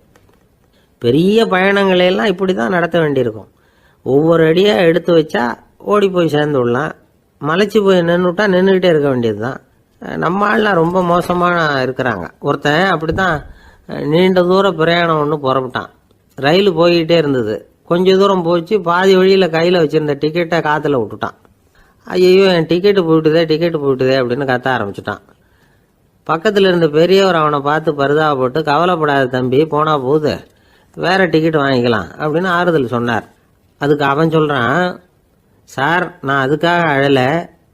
பெரிய பயணங்களையெல்லாம் இப்படி தான் நடத்த வேண்டியிருக்கும். ஒவ்வொரு அடியாக எடுத்து வச்சா ஓடி போய் சேர்ந்து விடலாம். மலைச்சு போய் நின்றுட்டா நின்றுக்கிட்டே இருக்க வேண்டியது தான். நம்ம ஆள்லாம் ரொம்ப மோசமாக இருக்கிறாங்க. ஒருத்தன் அப்படி தான் நீண்ட தூர பிரயாணம் ஒன்று புறப்பட்டான். ரயில் போய்கிட்டே இருந்தது. கொஞ்சம் தூரம் போச்சு, பாதி வழியில் கையில் வச்சுருந்த டிக்கெட்டை காற்றுல விட்டுட்டான். ஐயோ என் டிக்கெட்டு போயிட்டுதே அப்படின்னு கத்த ஆரம்பிச்சுட்டான். பக்கத்தில் இருந்த பெரியவர் அவனை பார்த்து பரிதாபப்பட்டு, கவலைப்படாத தம்பி, போனா போகுது, வேற டிக்கெட் வாங்கிக்கலாம் அப்படின்னு ஆறுதல் சொன்னார். அதுக்கு அவன் சொல்கிறான், சார் நான் அதுக்காக அழலை,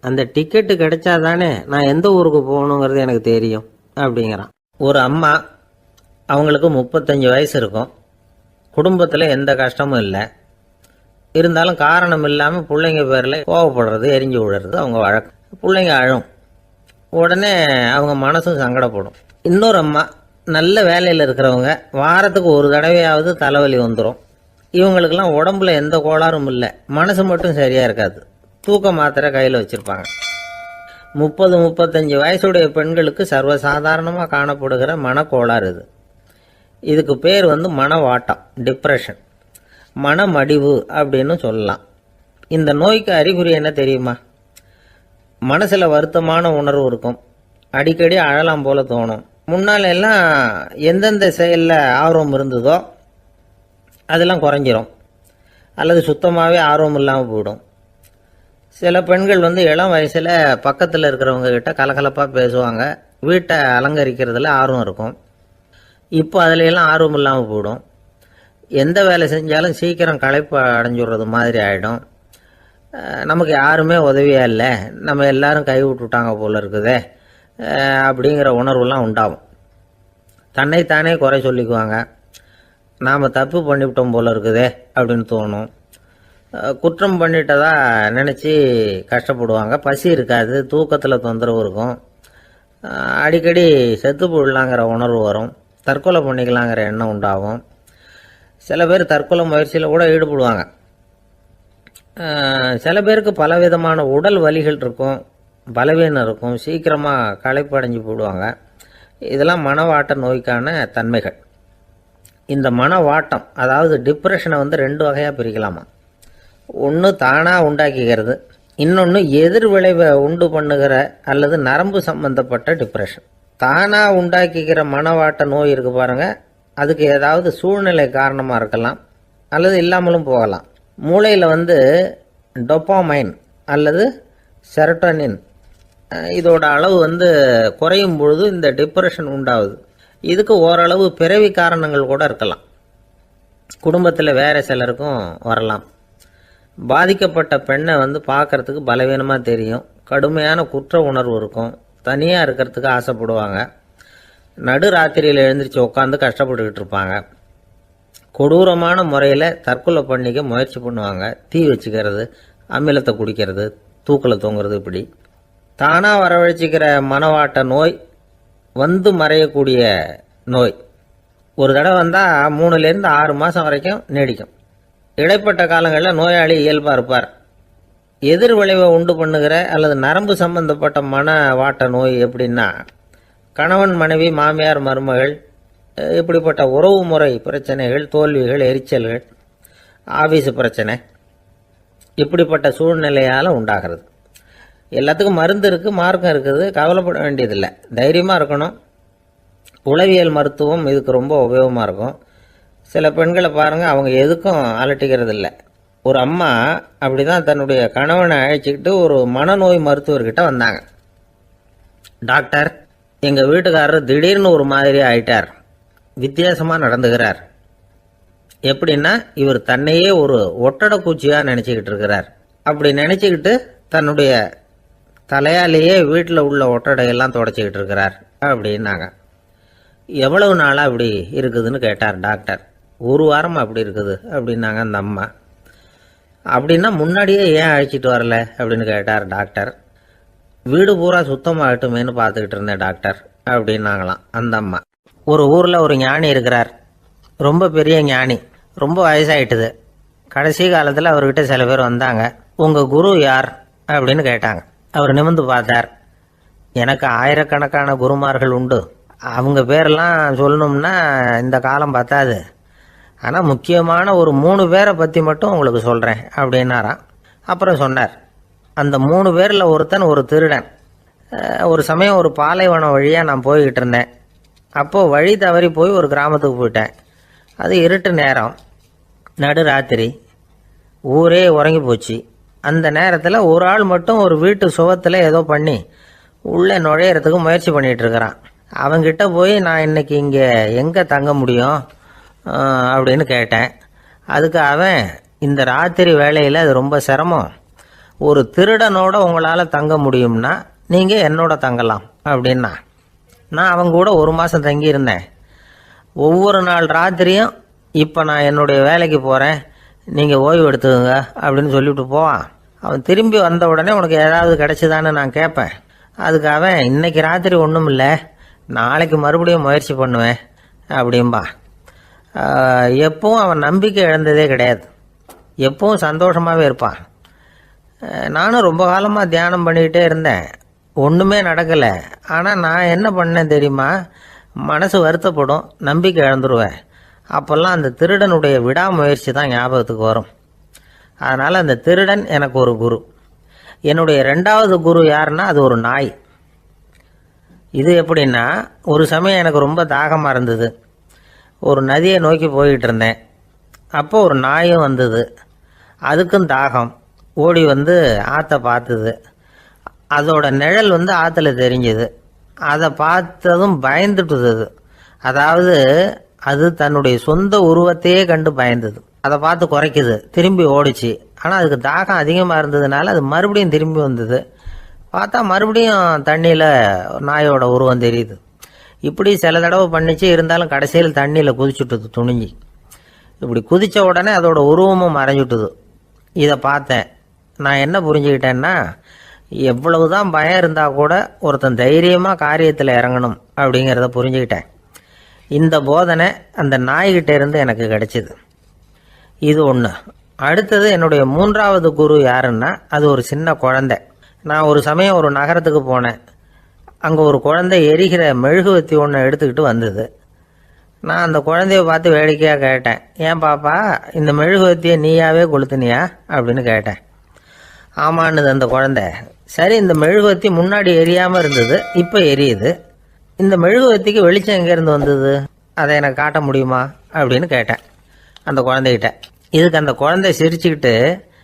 அந்த டிக்கெட்டு கிடைச்சா தானே நான் எந்த ஊருக்கு போகணுங்கிறது எனக்கு தெரியும் அப்படிங்கிறான். ஒரு அம்மா, அவங்களுக்கு 35 வயசு இருக்கும். குடும்பத்தில் எந்த கஷ்டமும் இல்லை. இருந்தாலும் காரணம் இல்லாமல் பிள்ளைங்க பேரில் கோவப்படுறது, எரிஞ்சு விடுறது அவங்க வழக்கம். பிள்ளைங்க அழும். உடனே அவங்க மனசும் சங்கடப்படும். இன்னொரு அம்மா, நல்ல வேலையில் இருக்கிறவங்க, வாரத்துக்கு ஒரு தடவையாவது தலைவலி வந்துடும். இவங்களுக்கெல்லாம் உடம்புல எந்த கோளாறும் இல்லை, மனசு மட்டும் சரியாக இருக்காது. தூக்க மாத்திரை கையில் வச்சுருப்பாங்க. 30-35 வயசுடைய பெண்களுக்கு சர்வசாதாரணமாக காணப்படுகிற மனக்கோளாறு இது. இதுக்கு பேர் மனவாட்டம், டிப்ரெஷன், மனமடிவு அப்படின்னு சொல்லலாம். இந்த நோய்க்கு அறிகுறி என்ன தெரியுமா? மனசில் வருத்தமான உணர்வு இருக்கும். அடிக்கடி அழலாம் போல தோணும். முன்னால் எல்லாம் எந்தெந்த செயலில் ஆர்வம் இருந்ததோ அதெல்லாம் குறைஞ்சிரும், அல்லது சுத்தமாகவே ஆர்வம் இல்லாமல் போயிடும். சில பெண்கள் இளம் வயசில் பக்கத்தில் இருக்கிறவங்க கிட்ட கலகலப்பாக பேசுவாங்க, வீட்டை அலங்கரிக்கிறதுல ஆர்வம் இருக்கும். இப்போ அதில் எல்லாம் ஆர்வம் இல்லாமல் போயிடும். எந்த வேலை செஞ்சாலும் சீக்கிரம் களைப்பு அடைஞ்சுடுறது மாதிரி ஆகிடும். நமக்கு யாருமே உதவியாக இல்லை, நம்ம எல்லாரும் கை விட்டுட்டாங்க போல இருக்குதே அப்படிங்கிற உணர்வுலாம் உண்டாகும். தன்னைத்தானே குறை சொல்லிக்குவாங்க. நாம் தப்பு பண்ணிவிட்டோம் போல இருக்குதே அப்படின்னு தோணும். குற்றம் பண்ணிட்டதா நினச்சி கஷ்டப்படுவாங்க. பசி இருக்காது, தூக்கத்தில் தொந்தரவு இருக்கும். அடிக்கடி செத்து போடலாங்கிற உணர்வு வரும். தற்கொலை பண்ணிக்கலாங்கிற எண்ணம் உண்டாகும். சில பேர் தற்கொலை முயற்சியில் கூட ஈடுபடுவாங்க. சில பேருக்கு பலவிதமான உடல் வலிகள் இருக்கும், பலவீனம் இருக்கும், சீக்கிரமாக களைப்படைஞ்சு போடுவாங்க. இதெல்லாம் மனவாட்ட நோய்க்கான தன்மைகள். இந்த மனவாட்டம், அதாவது டிப்ரெஷனை 2 வகையாக பிரிக்கலாமா. ஒன்று தானாக உண்டாக்கிக்கிறது, இன்னொன்று எதிர் விளைவை உண்டு பண்ணுகிற அல்லது நரம்பு சம்பந்தப்பட்ட டிப்ரெஷன். தானாக உண்டாக்கிக்கிற மனவாட்ட நோய் இருக்கு பாருங்க, அதுக்கு ஏதாவது சூழ்நிலை காரணமாக இருக்கலாம், அல்லது இல்லாமலும் போகலாம். மூளையில் டொப்பாமைன் அல்லது செரட்டோனின் இதோட அளவு குறையும் பொழுது இந்த டிப்ரெஷன் உண்டாகுது. இதுக்கு ஓரளவு பிறவி காரணங்கள் கூட இருக்கலாம். குடும்பத்தில் வேற சிலருக்கும் வரலாம். பாதிக்கப்பட்ட பெண்ணை பார்க்கறதுக்கு பலவீனமாக தெரியும், கடுமையான குற்ற உணர்வு இருக்கும், தனியாக இருக்கிறதுக்கு ஆசைப்படுவாங்க, நடு ராத்திரியில் எழுந்திரிச்சு உட்காந்து கஷ்டப்பட்டுக்கிட்டு இருப்பாங்க, கொடூரமான முறையில் தற்கொலை பண்ணிக்க முயற்சி பண்ணுவாங்க, தீ வச்சுக்கிறது, அமிலத்தை குடிக்கிறது, தூக்கில் தொங்குறது. இப்படி தானாக வரவழைச்சிக்கிற மனவாட்ட நோய் மறையக்கூடிய நோய். ஒரு தடவை வந்தால் 3லேருந்து 6 மாதம் வரைக்கும் நீடிக்கும். இடைப்பட்ட காலங்களில் நோயாளி இயல்பாக இருப்பார். எதிர் விளைவை உண்டு பண்ணுகிற அல்லது நரம்பு சம்பந்தப்பட்ட மனவாட்ட நோய் எப்படின்னா, கணவன் மனைவி, மாமியார் மருமகள், இப்படிப்பட்ட உறவு முறை பிரச்சனைகள், தோல்விகள், எரிச்சல்கள், ஆபீஸ் பிரச்சனை, இப்படிப்பட்ட சூழ்நிலையால் உண்டாகிறது. எல்லாத்துக்கும் மருந்து இருக்குது, மார்க்கம் இருக்குது, கவலைப்பட வேண்டியதில்லை, தைரியமாக இருக்கணும். உளவியல் மருத்துவம் இதுக்கு ரொம்ப உபயோகமாக இருக்கும். சில பெண்களை பாருங்கள், அவங்க எதுக்கும் அலட்டிக்கிறது இல்லை. ஒரு அம்மா அப்படி தான் தன்னுடைய கணவனை அழைச்சிக்கிட்டு ஒரு மனநோய் மருத்துவர்கிட்ட வந்தாங்க. டாக்டர், எங்கள் வீட்டுக்காரர் திடீர்னு ஒரு மாதிரி ஆயிட்டார், வித்தியாசமாக நடந்துகிறார். எப்படின்னா, இவர் தன்னையே ஒரு ஒட்டடை பூச்சியாக நினச்சிக்கிட்டு இருக்கிறார். அப்படி நினச்சிக்கிட்டு தன்னுடைய தலையாலேயே வீட்டில் உள்ள ஒட்டடையெல்லாம் தொடச்சிக்கிட்டு இருக்கிறார் அப்படின்னாங்க. எவ்வளவு நாளாக அப்படி இருக்குதுன்னு கேட்டார் டாக்டர். 1 வாரமாக அப்படி இருக்குது அப்படின்னாங்க அந்த அம்மா. அப்படின்னா முன்னாடியே ஏன் அழைச்சிட்டு வரல அப்படின்னு கேட்டார் டாக்டர். வீடு பூரா சுத்தமாகட்டுமேனு பார்த்துக்கிட்டு இருந்தேன் டாக்டர் அப்படின்னாங்களாம் அந்த அம்மா. ஒரு ஊரில் ஒரு ஞானி இருக்கிறார், ரொம்ப பெரிய ஞானி, ரொம்ப வயசாயிட்டுது. கடைசி காலத்தில் அவர்கிட்ட சில பேர் வந்தாங்க. உங்கள் குரு யார் அப்படின்னு கேட்டாங்க. அவர் நிமிர்ந்து பார்த்தார். எனக்கு ஆயிரக்கணக்கான குருமார்கள் உண்டு, அவங்க பேரெல்லாம் சொல்லணும்னா இந்த காலம் பத்தாது, ஆனால் முக்கியமான ஒரு 3 பேரை பற்றி மட்டும் உங்களுக்கு சொல்கிறேன் அப்படின்னாராம். அப்புறம் சொன்னார், அந்த 3 பேரில் ஒருத்தன் ஒரு திருடன். ஒரு சமயம் ஒரு பாலைவனம் வழியாக நான் போய்கிட்டு இருந்தேன். அப்போது வழி தவறி போய் ஒரு கிராமத்துக்கு போயிட்டேன். அது இருட்டு நேரம், நடு ராத்திரி, ஊரே உறங்கி போச்சு. அந்த நேரத்தில் ஒரு ஆள் மட்டும் ஒரு வீட்டு சுவத்தில் ஏதோ பண்ணி உள்ளே நுழையிறதுக்கு முயற்சி பண்ணிகிட்டு இருக்கிறான். அவங்கிட்ட போய் நான் இன்னைக்கு இங்கே எங்கே தங்க முடியும் அப்படின்னு கேட்டேன். அதுக்கு அவன், இந்த ராத்திரி வேளையில் அது ரொம்ப சிரமம், ஒரு திருடனோட உங்களால் தங்க முடியும்னா நீங்கள் என்னோட தங்கலாம் அப்படின்னா. நான் அவங்க கூட 1 மாதம் தங்கியிருந்தேன். ஒவ்வொரு நாள் ராத்திரியும் இப்போ நான் என்னுடைய வேலைக்கு போகிறேன், நீங்கள் ஓய்வு எடுத்துக்கோங்க அப்படின்னு சொல்லிவிட்டு போவான். அவன் திரும்பி வந்த உடனே உனக்கு ஏதாவது கிடைச்சிதான்னு நான் கேட்பேன். அதுக்கு அவன், இன்னைக்கு ராத்திரி ஒன்றும் இல்லை, நாளைக்கு மறுபடியும் முயற்சி பண்ணுவேன் அப்படின்பா. எப்பவும் அவன் நம்பிக்கை இழந்ததே கிடையாது, எப்பவும் சந்தோஷமாகவே இருப்பான். நானும் ரொம்ப காலமாக தியானம் பண்ணிக்கிட்டே இருந்தேன், ஒன்றுமே நடக்கலை. ஆனால் நான் என்ன பண்ணேன் தெரியுமா, மனசு வருத்தப்படும், நம்பிக்கை இழந்துருவேன். அப்போல்லாம் அந்த திருடனுடைய விடாமுயற்சி தான் ஞாபகத்துக்கு வரும். அதனால் அந்த திருடன் எனக்கு ஒரு குரு. என்னுடைய 2வது குரு யாருன்னா அது ஒரு நாய். இது எப்படின்னா, ஒரு சமயம் எனக்கு ரொம்ப தாகமாக இருந்தது. ஒரு நதியை நோக்கி போய்கிட்டு இருந்தேன். அப்போ ஒரு நாயும் வந்தது, அதுக்கும் தாகம். ஓடி வந்து ஆற்றை பார்த்தது. அதோட நிழல் வந்து ஆற்றுல தெரிஞ்சுது. அதை பார்த்ததும் பயந்துட்டுது. அதாவது அது தன்னுடைய சொந்த உருவத்தையே கண்டு பயந்தது. அதை பார்த்து குறைக்குது, திரும்பி ஓடிச்சு. ஆனால் அதுக்கு தாகம் அதிகமாக இருந்ததுனால அது மறுபடியும் திரும்பி வந்தது. பார்த்தா மறுபடியும் தண்ணியில் நாயோட உருவம் தெரியுது. இப்படி சில தடவை பண்ணிச்சு. இருந்தாலும் கடைசியில் தண்ணியில் குதிச்சுட்டுது துணிஞ்சி. இப்படி குதித்த உடனே அதோட உருவமும் மறைஞ்சுட்டுது. இதை பார்த்தேன். நான் என்ன புரிஞ்சுக்கிட்டேன்னா, எவ்வளவு தான் பயம் இருந்தால் கூட ஒருத்தன் தைரியமாக காரியத்தில் இறங்கணும் அப்படிங்கிறத புரிஞ்சுக்கிட்டேன். இந்த போதனை அந்த நாய்கிட்ட இருந்து எனக்கு கிடைச்சிது. இது ஒன்று. அடுத்தது என்னுடைய 3வது குரு யாருன்னா அது ஒரு சின்ன குழந்தை. நான் ஒரு சமயம் ஒரு நகரத்துக்கு போனேன். அங்கே ஒரு குழந்தை எரிகிற மெழுகுவத்தி ஒன்று எடுத்துக்கிட்டு வந்தது. நான் அந்த குழந்தைய பார்த்து வேடிக்கையாக கேட்டேன், ஏன் பாப்பா, இந்த மெழுகுவத்தியை நீயாவே கொளுத்துனியா அப்படின்னு கேட்டேன். ஆமான்னுது அந்த குழந்தை. சரி, இந்த மெழுகுவத்தி முன்னாடி எரியாமல் இருந்தது, இப்போ எரியுது. இந்த மெழுகுவத்திக்கு வெளிச்சம் எங்கேருந்து வந்தது, அதை எனக்கு காட்ட முடியுமா அப்படின்னு கேட்டேன் அந்த குழந்தைகிட்ட. இதுக்கு அந்த குழந்தை சிரிச்சுக்கிட்டு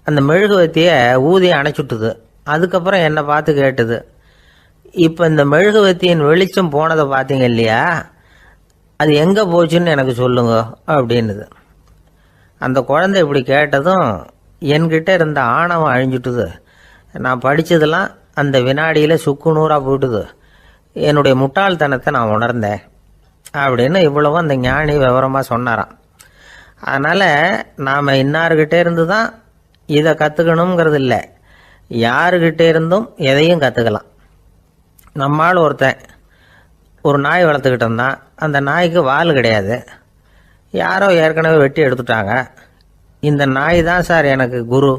அந்த மெழுகுவத்தியை ஊதி அணைச்சுட்டுது. அதுக்கப்புறம் என்னை பார்த்து கேட்டுது, இப்போ இந்த மெழுகுவத்தியின் வெளிச்சம் போனதை பார்த்தீங்க இல்லையா, அது எங்கே போச்சுன்னு எனக்கு சொல்லுங்க அப்படின்னுது. அந்த குழந்தை இப்படி கேட்டதும் என்கிட்ட இருந்த ஆணவம் அழிஞ்சுட்டுது. நான் படித்ததெல்லாம் அந்த வினாடியில் சுக்கு நூறாக போயிட்டுது. என்னுடைய முட்டாள்தனத்தை நான் உணர்ந்தேன் அப்படின்னு இவ்வளவும் அந்த ஞானி விவரமாக சொன்னாராம். அதனால் நாம் இன்னார்கிட்டே இருந்து தான் இதை கற்றுக்கணுங்கிறது இல்லை, யாருக்கிட்டே இருந்தும் எதையும் கற்றுக்கலாம். நம்மால் ஒருத்தன் ஒரு நாய் வளர்த்துக்கிட்டு இருந்தான். அந்த நாய்க்கு வால் கிடையாது, யாரோ ஏற்கனவே வெட்டி எடுத்துட்டாங்க. இந்த நாய் தான் சார் எனக்கு குரு,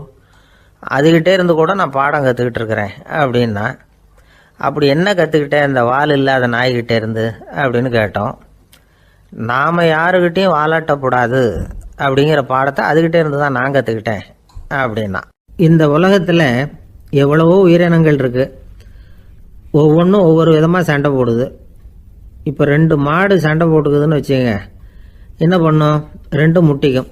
அதுகிட்டே இருந்து கூட நான் பாடம் கற்றுக்கிட்டு இருக்கிறேன் அப்படின்னா. அப்படி என்ன கற்றுக்கிட்டேன் இந்த வால் இல்லாத நாய்கிட்டே இருந்து அப்படின்னு கேட்டோம். நாம் யாருக்கிட்டையும் வாலாட்டக்கூடாது அப்படிங்கிற பாடத்தை அதுகிட்டே இருந்து தான் நான் கற்றுக்கிட்டேன் அப்படின்னா. இந்த உலகத்தில் எவ்வளவோ உயிரினங்கள் இருக்குது, ஒவ்வொன்றும் ஒவ்வொரு விதமாக சண்டை போடுது. இப்போ 2 மாடு சண்டை போட்டுக்குதுன்னு வச்சுங்க, என்ன பண்ணும், 2 முட்டிக்கும்.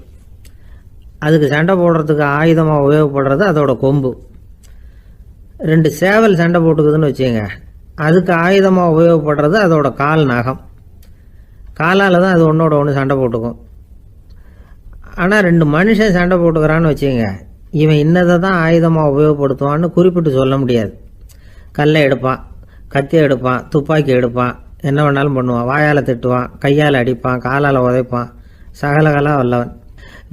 அதுக்கு சண்டை போடுறதுக்கு ஆயுதமாக உபயோகப்படுறது அதோட கொம்பு. 2 சேவல் சண்டை போட்டுக்குதுன்னு வச்சுங்க, அதுக்கு ஆயுதமாக உபயோகப்படுறது அதோட கால் நகம். காலால் தான் அது ஒன்றோட ஒன்று சண்டை போட்டுக்கும். ஆனால் 2 மனுஷன் சண்டை போட்டுக்கிறான்னு வச்சுங்க, இவன் இன்னதை தான் ஆயுதமாக உபயோகப்படுத்துவான்னு குறிப்பிட்டு சொல்ல முடியாது. கல்லை எடுப்பான், கத்தி எடுப்பான், துப்பாக்கி எடுப்பான், என்ன வேணாலும் பண்ணுவான். வாயால் திட்டுவான், கையால் அடிப்பான், காலால் உதைப்பான், சகலகலா வல்லவன்.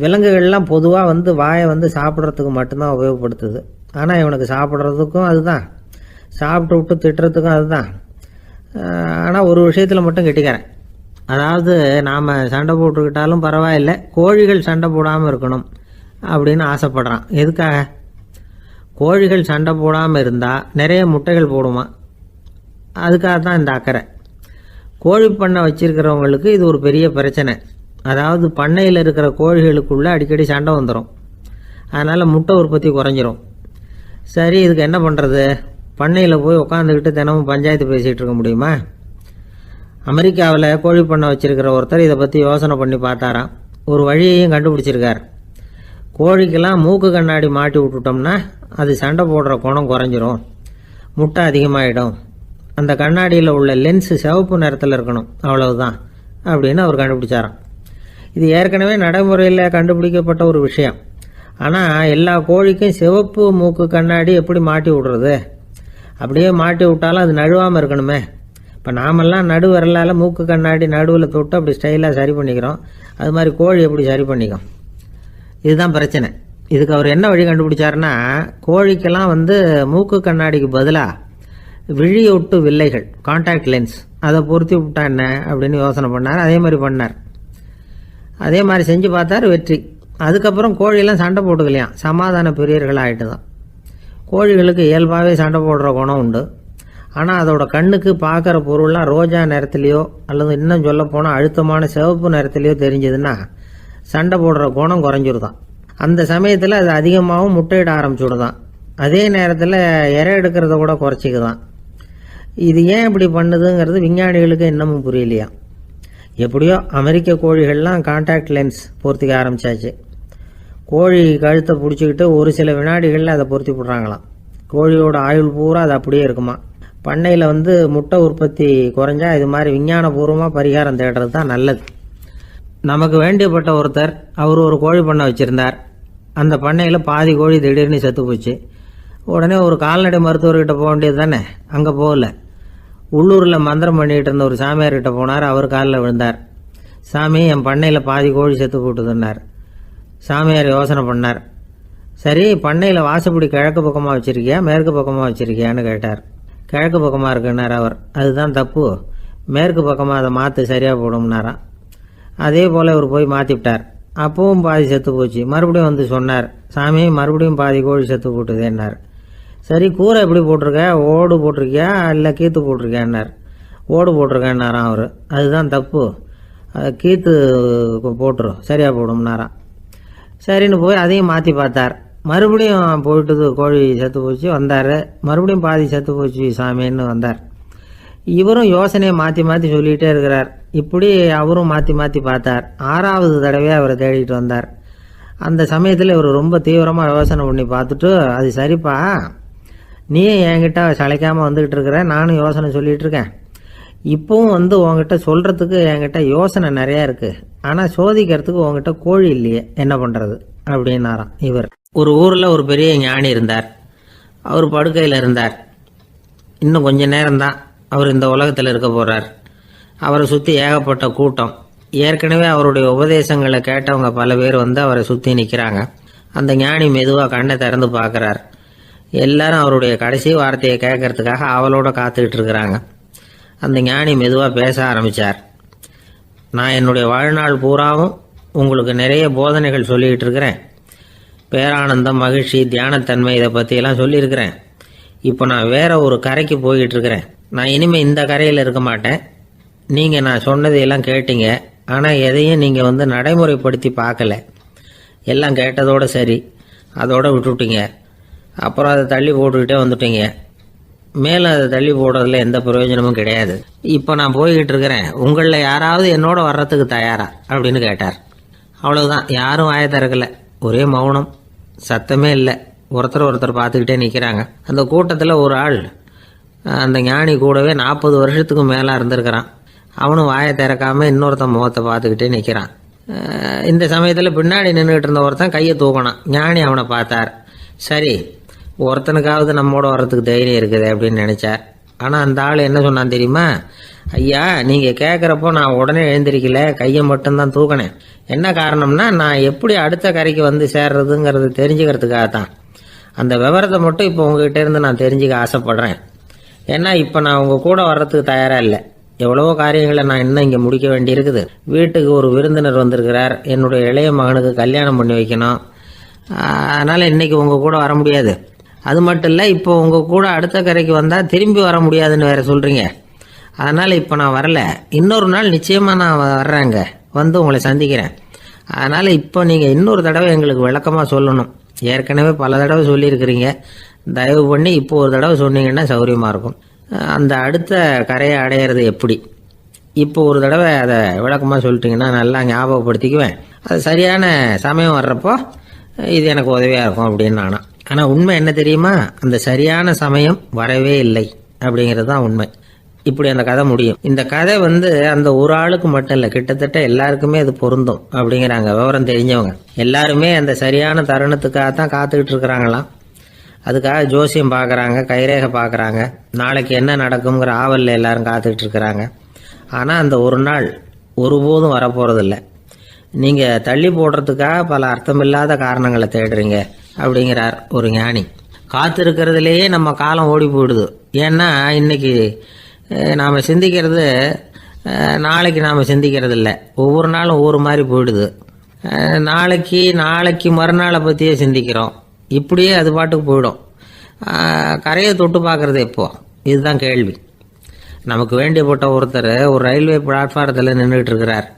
விலங்குகள்லாம் பொதுவாக வாயை சாப்பிட்றதுக்கு மட்டும்தான் உபயோகப்படுத்துது. ஆனால் இவனுக்கு சாப்பிட்றதுக்கும் அதுதான், சாப்பிட்டு விட்டு திட்டுறதுக்கும் அதுதான். ஆனால் ஒரு விஷயத்தில் மட்டும் கெட்டிக்கிறேன். அதாவது நாம் சண்டை போட்டுக்கிட்டாலும் பரவாயில்லை, கோழிகள் சண்டை போடாமல் இருக்கணும் அப்படின்னு ஆசைப்படுறான். எதுக்காக? கோழிகள் சண்டை போடாமல் இருந்தால் நிறைய முட்டைகள் போடுமா, அதுக்காக தான் இந்த அக்கறை. கோழி பண்ணை வச்சிருக்கிறவங்களுக்கு இது ஒரு பெரிய பிரச்சனை. அதாவது பண்ணையில் இருக்கிற கோழிகளுக்குள்ளே அடிக்கடி சண்டை வந்துடும். அதனால் முட்டை உற்பத்தி குறைஞ்சிரும். சரி, இதுக்கு என்ன பண்ணுறது? பண்ணையில் போய் உட்காந்துக்கிட்டு தினமும் பஞ்சாயத்து பேசிகிட்டு இருக்க முடியுமா? அமெரிக்காவில் கோழி பண்ணை வச்சுருக்கிற ஒருத்தர் இதை பற்றி யோசனை பண்ணி பார்த்தாராம். ஒரு வழியையும் கண்டுபிடிச்சிருக்கார். கோழிக்கெல்லாம் மூக்கு கண்ணாடி மாட்டி விட்டுட்டோம்னா அது சண்டை போடுற குணம் குறைஞ்சிரும், முட்டை அதிகமாகிடும். அந்த கண்ணாடியில் உள்ள லென்ஸு சிவப்பு நிறத்தில் இருக்கணும், அவ்வளவுதான் அப்படின்னு அவர் கண்டுபிடிச்சாராம். இது ஏற்கனவே நடைமுறையில் கண்டுபிடிக்கப்பட்ட ஒரு விஷயம். ஆனால் எல்லா கோழிக்கும் சிவப்பு மூக்கு கண்ணாடி எப்படி மாட்டி விடுறது? அப்படியே மாட்டி விட்டாலும் அது நழுவாமல் இருக்கணுமே. இப்போ நாமெல்லாம் நடு வரலால் மூக்கு கண்ணாடி நடுவில் தொட்டு அப்படி ஸ்டைலாக சரி பண்ணிக்கிறோம். அது மாதிரி கோழி எப்படி சரி பண்ணிக்கும்? இதுதான் பிரச்சனை. இதுக்கு அவர் என்ன வழி கண்டுபிடிச்சாருன்னா, கோழிக்கெல்லாம் மூக்கு கண்ணாடிக்கு பதிலாக விழியொட்டு வில்லைகள், கான்டாக்ட் லென்ஸ், அதை பொருத்தி விட்டா என்ன அப்படின்னு யோசனை பண்ணார். அதே மாதிரி பண்ணார். அதே மாதிரி செஞ்சு பார்த்தார், வெற்றி. அதுக்கப்புறம் கோழியெல்லாம் சண்டை போட்டுக்கலையாம், சமாதான பிரியர்கள் ஆகிட்டு தான். கோழிகளுக்கு இயல்பாகவே சண்டை போடுற குணம் உண்டு. ஆனால் அதோட கண்ணுக்கு பார்க்குற பொருள்லாம் ரோஜா நிறத்துலையோ அல்லது இன்னும் சொல்ல போனால் அழுத்தமான சிவப்பு நிறத்துலையோ தெரிஞ்சதுன்னா சண்டை போடுற குணம் குறைஞ்சிருதான். அந்த சமயத்தில் அது அதிகமாகவும் முட்டையிட ஆரம்பிச்சுடுதான். அதே நேரத்தில் இறை எடுக்கிறத கூட குறைச்சிக்குதான். இது ஏன் இப்படி பண்ணுதுங்கிறது விஞ்ஞானிகளுக்கு இன்னமும் புரியலையா. எப்படியோ அமெரிக்க கோழிகள்லாம் கான்டாக்ட் லென்ஸ் பொருத்திக்க ஆரம்பித்தாச்சு. கோழி கழுத்தை பிடிச்சிக்கிட்டு ஒரு சில வினாடிகளில் அதை பொருத்தி விட்றாங்களாம். கோழியோட ஆயுள் பூரா அது அப்படியே இருக்குமா. பண்ணையில் முட்டை உற்பத்தி குறைஞ்சா இது மாதிரி விஞ்ஞானபூர்வமாக பரிகாரம் தேடுறது தான் நல்லது. நமக்கு வேண்டியப்பட்ட ஒருத்தர், அவர் ஒரு கோழி பண்ணை வச்சுருந்தார். அந்த பண்ணையில் பாதி கோழி திடீர்னு செத்து போச்சு. உடனே ஒரு கால்நடை மருத்துவர்கிட்ட போக வேண்டியது தானே. அங்கே போகல. உள்ளூரில் மந்திரம் பண்ணிகிட்டு இருந்த ஒரு சாமியார்கிட்ட போனார். அவர் காலில் விழுந்தார். சாமி, என் பண்ணையில் பாதி கோழி செத்து போட்டுதுன்னார். சாமியார் யோசனை பண்ணார். சரி, பண்ணையில் வாசப்படி கிழக்கு பக்கமாக வச்சுருக்கியா மேற்கு பக்கமாக வச்சுருக்கியான்னு கேட்டார். கிழக்கு பக்கமாக இருக்குன்னார் அவர். அதுதான் தப்பு, மேற்கு பக்கமாக அதை மாற்று, சரியாக போடும்னாராம். அதே போல் அவர் போய் மாற்றிவிட்டார். அப்பவும் பாதி செத்து போச்சு. மறுபடியும் சொன்னார், சாமி மறுபடியும் பாதி கோழி செத்து போட்டுதேன்னார். சரி, கூரை எப்படி போட்டிருக்க? ஓடு போட்டிருக்கியா இல்லை கீத்து போட்டிருக்கியான்னார். ஓடு போட்டிருக்கேன்னாராம் அவர். அதுதான் தப்பு, கீத்து போட்டுரும், சரியாக போடும்னாராம். சரின்னு போய் அதையும் மாற்றி பார்த்தார். மறுபடியும் போயிட்டுது, கோழி செத்து போச்சு. வந்தார். மறுபடியும் பாதி செத்து போச்சு சாமின்னு வந்தார். இவரும் யோசனையை மாற்றி மாற்றி சொல்லிகிட்டே இருக்கிறார். இப்படி அவரும் மாற்றி மாற்றி பார்த்தார். 6வது தடவையாக அவரை தேடிட்டு வந்தார். அந்த சமயத்தில் இவர் ரொம்ப தீவிரமாக யோசனை பண்ணி பார்த்துட்டு, அது சரிப்பா, நீயும் என்கிட்ட சளைக்காமல் வந்துக்கிட்டு இருக்கிற, நானும் யோசனை சொல்லிகிட்டு இருக்கேன். இப்போவும் உங்ககிட்ட சொல்கிறதுக்கு என்கிட்ட யோசனை நிறையா இருக்குது. ஆனால் சோதிக்கிறதுக்கு உங்ககிட்ட கோழி இல்லையே, என்ன பண்ணுறது அப்படின்னாராம் இவர். ஒரு ஊரில் ஒரு பெரிய ஞானி இருந்தார். அவர் படுக்கையில் இருந்தார். இன்னும் கொஞ்ச நேரம்தான் அவர் இந்த உலகத்தில் இருக்க போகிறார். அவரை சுற்றி ஏகப்பட்ட கூட்டம். ஏற்கனவே அவருடைய உபதேசங்களை கேட்டவங்க பல பேர் அவரை சுற்றி நிற்கிறாங்க. அந்த ஞானி மெதுவாக கண்ணை திறந்து பார்க்குறார். எல்லாரும் அவருடைய கடைசி வார்த்தையை கேட்கறதுக்காக அவளோட காத்துக்கிட்டு இருக்கிறாங்க. அந்த ஞானி மெதுவாக பேச ஆரம்பித்தார். நான் என்னுடைய வாழ்நாள் பூராவும் உங்களுக்கு நிறைய போதனைகள் சொல்லிக்கிட்டு இருக்கிறேன். பேரானந்தம், மகிழ்ச்சி, தியானத்தன்மை, இதை பற்றியெல்லாம் சொல்லியிருக்கிறேன். இப்போ நான் வேற ஒரு கரைக்கு போய்கிட்டு இருக்கிறேன். நான் இனிமேல் இந்த கரையில் இருக்க மாட்டேன். நீங்கள் நான் சொன்னதையெல்லாம் கேட்டீங்க, ஆனால் எதையும் நீங்கள் நடைமுறைப்படுத்தி பார்க்கல. எல்லாம் கேட்டதோடு சரி, அதோடு விட்டுவிட்டீங்க. அப்புறம் அதை தள்ளி போட்டுக்கிட்டே வந்துட்டீங்க. மேலும் அதை தள்ளி போடுறதுல எந்த பிரயோஜனமும் கிடையாது. இப்போ நான் போய்கிட்டு இருக்கிறேன். உங்களில் யாராவது என்னோட வர்றதுக்கு தயாரா அப்படின்னு கேட்டார். அவ்வளவுதான். யாரும் வாயை திறக்கலை. ஒரே மௌனம், சத்தமே இல்லை. ஒருத்தர் பார்த்துக்கிட்டே நிற்கிறாங்க. அந்த கூட்டத்தில் ஒரு ஆள் அந்த ஞானி கூடவே 40 வருஷத்துக்கு மேலே இருந்திருக்கிறான். அவனும் வாயை திறக்காமல் இன்னொருத்தன் முகத்தை பார்த்துக்கிட்டே நிற்கிறான். இந்த சமயத்தில் பின்னாடி நின்றுக்கிட்டு இருந்த ஒருத்தன் கையை தூக்கினான். ஞானி அவனை பார்த்தார். சரி, ஒருத்தனுக்காவது நம்மோட வர்றதுக்கு தைரியம் இருக்குது அப்படின்னு நினச்சார். ஆனால் அந்த ஆள் என்ன சொன்னான் தெரியுமா? ஐயா, நீங்கள் கேட்குறப்போ நான் உடனே எழுந்திருக்கல, கையை மட்டும்தான் தூக்கினேன். என்ன காரணம்னா, நான் எப்படி அடுத்த கரைக்கு சேர்றதுங்கிறது தெரிஞ்சுக்கிறதுக்காக தான். அந்த விவரத்தை மட்டும் இப்போ உங்ககிட்ட இருந்து நான் தெரிஞ்சுக்க ஆசைப்படுறேன். ஏன்னா இப்போ நான் உங்கள் கூட வர்றதுக்கு தயாராக இல்லை. எவ்வளவோ காரியங்களை நான் இன்னும் இங்கே முடிக்க வேண்டியிருக்குது. வீட்டுக்கு ஒரு விருந்தினர் வந்திருக்கிறார். என்னுடைய இளைய மகனுக்கு கல்யாணம் பண்ணி வைக்கணும். அதனால் இன்றைக்கி உங்கள் கூட வர முடியாது. அது மட்டும் இல்லை, இப்போ உங்கள் கூட அடுத்த கரைக்கு வந்தால் திரும்பி வர முடியாதுன்னு வேறு சொல்கிறீங்க. அதனால் இப்போ நான் வரல. இன்னொரு நாள் நிச்சயமாக நான் வர்றேங்க, உங்களை சந்திக்கிறேன். அதனால் இப்போ நீங்கள் இன்னொரு தடவை எங்களுக்கு விளக்கமாக சொல்லணும். ஏற்கனவே பல தடவை சொல்லியிருக்கிறீங்க. தயவு பண்ணி இப்போ ஒரு தடவை சொன்னீங்கன்னா சௌகரியமாக இருக்கும். அந்த அடுத்த கரையை அடையிறது எப்படி, இப்போ ஒரு தடவை அதை விளக்கமாக சொல்லிட்டீங்கன்னா நல்லா ஞாபகப்படுத்திக்குவேன். அது சரியான சமயம் வர்றப்போ இது எனக்கு உதவியாக இருக்கும் அப்படின்னு நானா. ஆனால் உண்மை என்ன தெரியுமா, அந்த சரியான சமயம் வரவே இல்லை அப்படிங்கிறது தான் உண்மை. இப்படி அந்த கதை முடியும். இந்த கதை அந்த ஒரு ஆளுக்கு மட்டும் இல்லை, கிட்டத்தட்ட எல்லாருக்குமே அது பொருந்தும் அப்படிங்கிறாங்க விவரம் தெரிஞ்சவங்க. எல்லாருமே அந்த சரியான தருணத்துக்காக தான் காத்துக்கிட்டு இருக்கிறாங்களாம். அதுக்காக ஜோசியம் பார்க்குறாங்க, கைரேகை பார்க்குறாங்க, நாளைக்கு என்ன நடக்குங்கிற ஆவலில் எல்லாரும் காத்துக்கிட்டு இருக்கிறாங்க. ஆனால் அந்த ஒரு நாள் ஒருபோதும் வரப்போகிறதில்ல. நீங்கள் தள்ளி போடுறதுக்காக பல அர்த்தமில்லாத காரணங்களை தேடுறீங்க அப்படிங்கிறார் ஒரு ஞானி. காத்திருக்கிறதுலேயே நம்ம காலம் ஓடி போயிடுது. ஏன்னா இன்னைக்கு நாம் சிந்திக்கிறது நாளைக்கு நாம் சிந்திக்கிறது இல்லை. ஒவ்வொரு நாளும் ஒவ்வொரு மாதிரி போயிடுது. நாளைக்கு மறுநாளை பற்றியே சிந்திக்கிறோம். இப்படியே அது பாட்டுக்கு போயிடும். கரையை தொட்டு பார்க்குறது எப்போ, இதுதான் கேள்வி. நமக்கு வேண்டியப்பட்ட ஒருத்தர் ஒரு ரயில்வே பிளாட்ஃபாரத்தில் நின்றுட்டு இருக்கிறார்.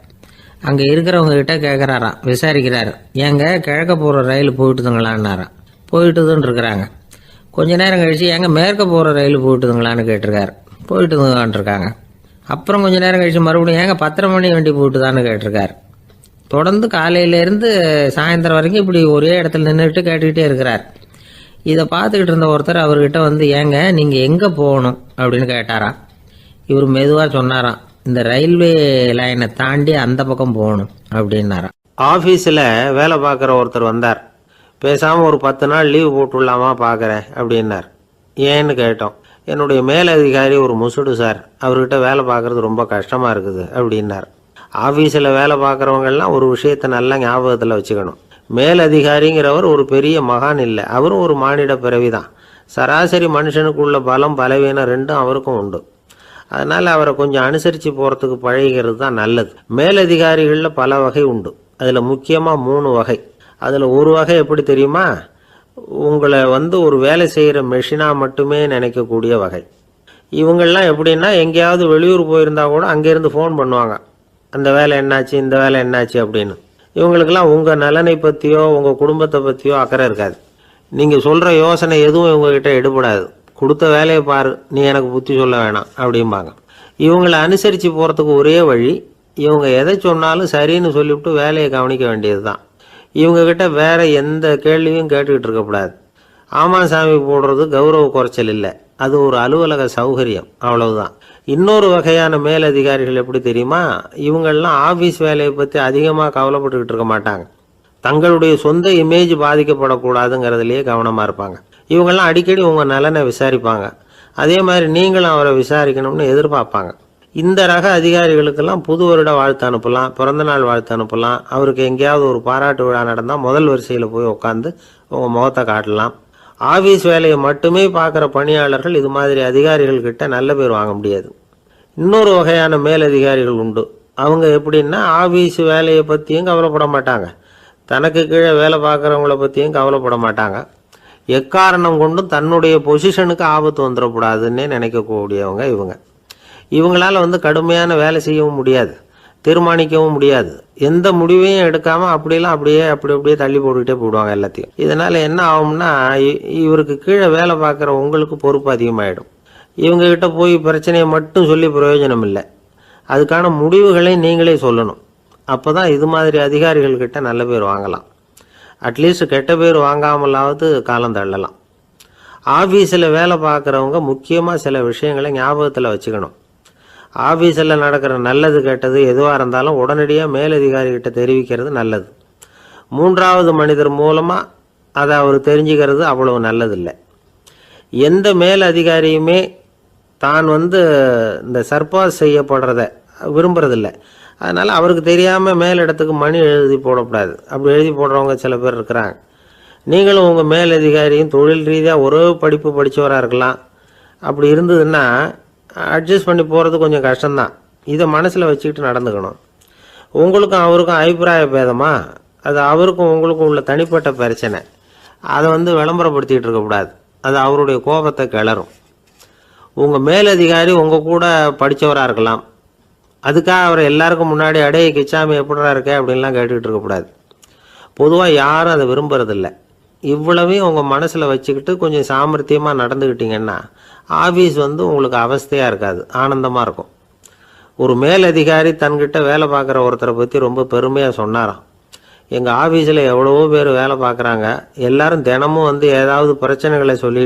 அங்கே இருக்கிறவங்க கிட்ட கேட்குறாராம், விசாரிக்கிறார், ஏங்க கிழக்க போகிற ரயில் போயிட்டுதுங்களான்னாராம். போயிட்டுதுன்னு இருக்கிறாங்க. கொஞ்ச நேரம் கழிச்சு ஏங்க மேற்க போகிற ரயில் போயிட்டுதுங்களான்னு கேட்டிருக்காரு. போயிட்டுதுங்களான் இருக்காங்க. அப்புறம் கொஞ்ச நேரம் கழிச்சு மறுபடியும் ஏங்க 10:30 மணி வண்டி போயிட்டுதான்னு கேட்டிருக்காரு. தொடர்ந்து காலையிலேருந்து சாயந்தரம் வரைக்கும் இப்படி ஒரே இடத்துல நின்றுட்டு கேட்டுக்கிட்டே இருக்கிறார். இதை பார்த்துக்கிட்டு இருந்த ஒருத்தர் அவர்கிட்ட ஏங்க நீங்கள் எங்கே போகணும் அப்படின்னு கேட்டாராம். இவர் மெதுவாக சொன்னாராம், இந்த ரயில்வே லைனை தாண்டி அந்த பக்கம் போகணும் அப்படின்னாராம். ஆஃபீஸில் வேலை பார்க்குற ஒருத்தர் வந்தார். பேசாமல் ஒரு 10 நாள் லீவு போட்டுடலாமா பார்க்குறேன் அப்படின்னார். ஏன்னு கேட்டோம். என்னுடைய மேலதிகாரி ஒரு முசுடு சார், அவர்கிட்ட வேலை பார்க்குறது ரொம்ப கஷ்டமாக இருக்குது அப்படின்னார். ஆஃபீஸில் வேலை பார்க்குறவங்கெல்லாம் ஒரு விஷயத்தை நல்லா ஞாபகத்தில் வச்சுக்கணும். மேலதிகாரிங்கிறவர் ஒரு பெரிய மகான் இல்லை, அவரும் ஒரு மானிட பிறவி தான். சராசரி மனுஷனுக்குள்ள பலம் பலவீனம் ரெண்டும் அவருக்கும் உண்டு. அதனால் அவரை கொஞ்சம் அனுசரித்து போகிறதுக்கு பழகிறது தான் நல்லது. மேலதிகாரிகளில் பல வகை உண்டு. அதில் முக்கியமாக 3 வகை. அதில் ஒரு வகை எப்படி தெரியுமா, உங்களை ஒரு வேலை செய்கிற மெஷினாக மட்டுமே நினைக்கக்கூடிய வகை. இவங்கெல்லாம் எப்படின்னா, எங்கேயாவது வெளியூர் போயிருந்தா கூட அங்கேருந்து ஃபோன் பண்ணுவாங்க, அந்த வேலை என்னாச்சு, இந்த வேலை என்னாச்சு அப்படின்னு. இவங்களுக்கெல்லாம் உங்கள் நலனை பற்றியோ உங்கள் குடும்பத்தை பற்றியோ அக்கறை இருக்காது. நீங்கள் சொல்கிற யோசனை எதுவும் இவங்ககிட்ட எடுபடாது. கொடுத்த வேலையை பாரு, நீ எனக்கு புத்தி சொல்ல வேணாம் அப்படிம்பாங்க. இவங்களை அனுசரித்து போகிறதுக்கு ஒரே வழி, இவங்க எதை சொன்னாலும் சரின்னு சொல்லிவிட்டு வேலையை கவனிக்க வேண்டியது தான். இவங்ககிட்ட வேற எந்த கேள்வியும் கேட்டுக்கிட்டு இருக்கக்கூடாது. ஆமாம் சாமி போடுறது கௌரவ குறைச்சல் இல்லை, அது ஒரு அலுவலக சௌகரியம், அவ்வளவுதான். இன்னொரு வகையான மேலதிகாரிகள் எப்படி தெரியுமா, இவங்கெல்லாம் ஆஃபீஸ் வேலையை பற்றி அதிகமாக கவலைப்பட்டுக்கிட்டு இருக்க மாட்டாங்க. தங்களுடைய சொந்த இமேஜ் பாதிக்கப்படக்கூடாதுங்கிறதுலையே கவனமாக இருப்பாங்க. இவங்கெல்லாம் அடிக்கடி உங்கள் நலனை விசாரிப்பாங்க. அதே மாதிரி நீங்களும் அவரை விசாரிக்கணும்னு எதிர்பார்ப்பாங்க. இந்த ரக அதிகாரிகளுக்கெல்லாம் புது வருட வாழ்த்து அனுப்பலாம், பிறந்தநாள் வாழ்த்து அனுப்பலாம். அவருக்கு எங்கேயாவது ஒரு பாராட்டு விழா நடந்தால் முதல் வரிசையில் போய் உட்காந்து உங்கள் முகத்தை காட்டலாம். ஆஃபீஸ் வேலையை மட்டுமே பார்க்குற பணியாளர்கள் இது மாதிரி அதிகாரிகள்கிட்ட நல்ல பேர் வாங்க முடியாது. இன்னொரு வகையான மேலதிகாரிகள் உண்டு. அவங்க எப்படின்னா, ஆஃபீஸ் வேலையை பற்றியும் கவலைப்பட மாட்டாங்க, தனக்கு கீழே வேலை பார்க்குறவங்கள பற்றியும் கவலைப்பட மாட்டாங்க. எக்காரணம் கொண்டும் தன்னுடைய பொசிஷனுக்கு ஆபத்து வந்துடக்கூடாதுன்னே நினைக்கக்கூடியவங்க இவங்க. இவங்களால் கடுமையான வேலை செய்யவும் முடியாது, தீர்மானிக்கவும் முடியாது. எந்த முடிவையும் எடுக்காமல் அப்படியே தள்ளி போட்டுக்கிட்டே போடுவாங்க எல்லாத்தையும். இதனால் என்ன ஆகும்னா, இவருக்கு கீழே வேலை பார்க்குற உங்களுக்கு பொறுப்பு அதிகமாகிடும். இவங்ககிட்ட போய் பிரச்சனையை மட்டும் சொல்லி பிரயோஜனம் இல்லை, அதுக்கான முடிவுகளை நீங்களே சொல்லணும். அப்போ தான் இது மாதிரி அதிகாரிகள்கிட்ட நல்ல பேர் வாங்கலாம். அட்லீஸ்ட் கெட்ட பேர் வாங்காமலாவது காலம் தள்ளலாம். ஆஃபீஸில் வேலை பார்க்குறவங்க முக்கியமாக சில விஷயங்களை ஞாபகத்தில் வச்சுக்கணும். ஆஃபீஸில் நடக்கிற நல்லது கெட்டது எதுவாக இருந்தாலும் உடனடியாக மேலதிகாரிகிட்ட தெரிவிக்கிறது நல்லது. 3வது மனிதர் மூலமாக அதை அவர் தெரிஞ்சுக்கிறது அவ்வளவு நல்லதில்லை. எந்த மேலதிகாரியுமே தான் இந்த சர்பாஸ் செய்யப்படுறத விரும்புறதில்லை. அதனால் அவருக்கு தெரியாமல் மேலிடத்துக்கு மணி எழுதி போடக்கூடாது. அப்படி எழுதி போடுறவங்க சில பேர் இருக்கிறாங்க. நீங்களும் உங்கள் மேலதிகாரியும் தொழில் ரீதியாக ஒரே படிப்பு படித்தவராக இருக்கலாம். அப்படி இருந்ததுன்னா அட்ஜஸ்ட் பண்ணி போகிறது கொஞ்சம் கஷ்டம்தான். இதை மனசில் வச்சுக்கிட்டு நடந்துக்கணும். உங்களுக்கும் அவருக்கும் அபிப்பிராய பேதமா, அது அவருக்கும் உங்களுக்கும் உள்ள தனிப்பட்ட பிரச்சனை. அதை விளம்பரப்படுத்திக்கிட்டு இருக்கக்கூடாது, அது அவருடைய கோபத்தை கிளறும். உங்கள் மேலதிகாரி உங்கள் கூட படித்தவராக இருக்கலாம், அதுக்காக அவரை எல்லாருக்கும் முன்னாடி அடைய கிச்சாமி எப்படா இருக்க அப்படின்லாம் கேட்டுக்கிட்டு இருக்கக்கூடாது. பொதுவாக யாரும் அதை விரும்புறதில்லை. இவ்வளவையும் உங்கள் மனசில் வச்சுக்கிட்டு கொஞ்சம் சாமர்த்தியமாக நடந்துக்கிட்டீங்கன்னா ஆஃபீஸ் உங்களுக்கு அவஸ்தையாக இருக்காது, ஆனந்தமாக இருக்கும். ஒரு மேலதிகாரி தன்கிட்ட வேலை பார்க்குற ஒருத்தரை பற்றி ரொம்ப பெருமையாக சொன்னாராம். எங்கள் ஆஃபீஸில் எவ்வளவோ பேர் வேலை பார்க்குறாங்க, எல்லாரும் தினமும் ஏதாவது பிரச்சனைகளை சொல்லி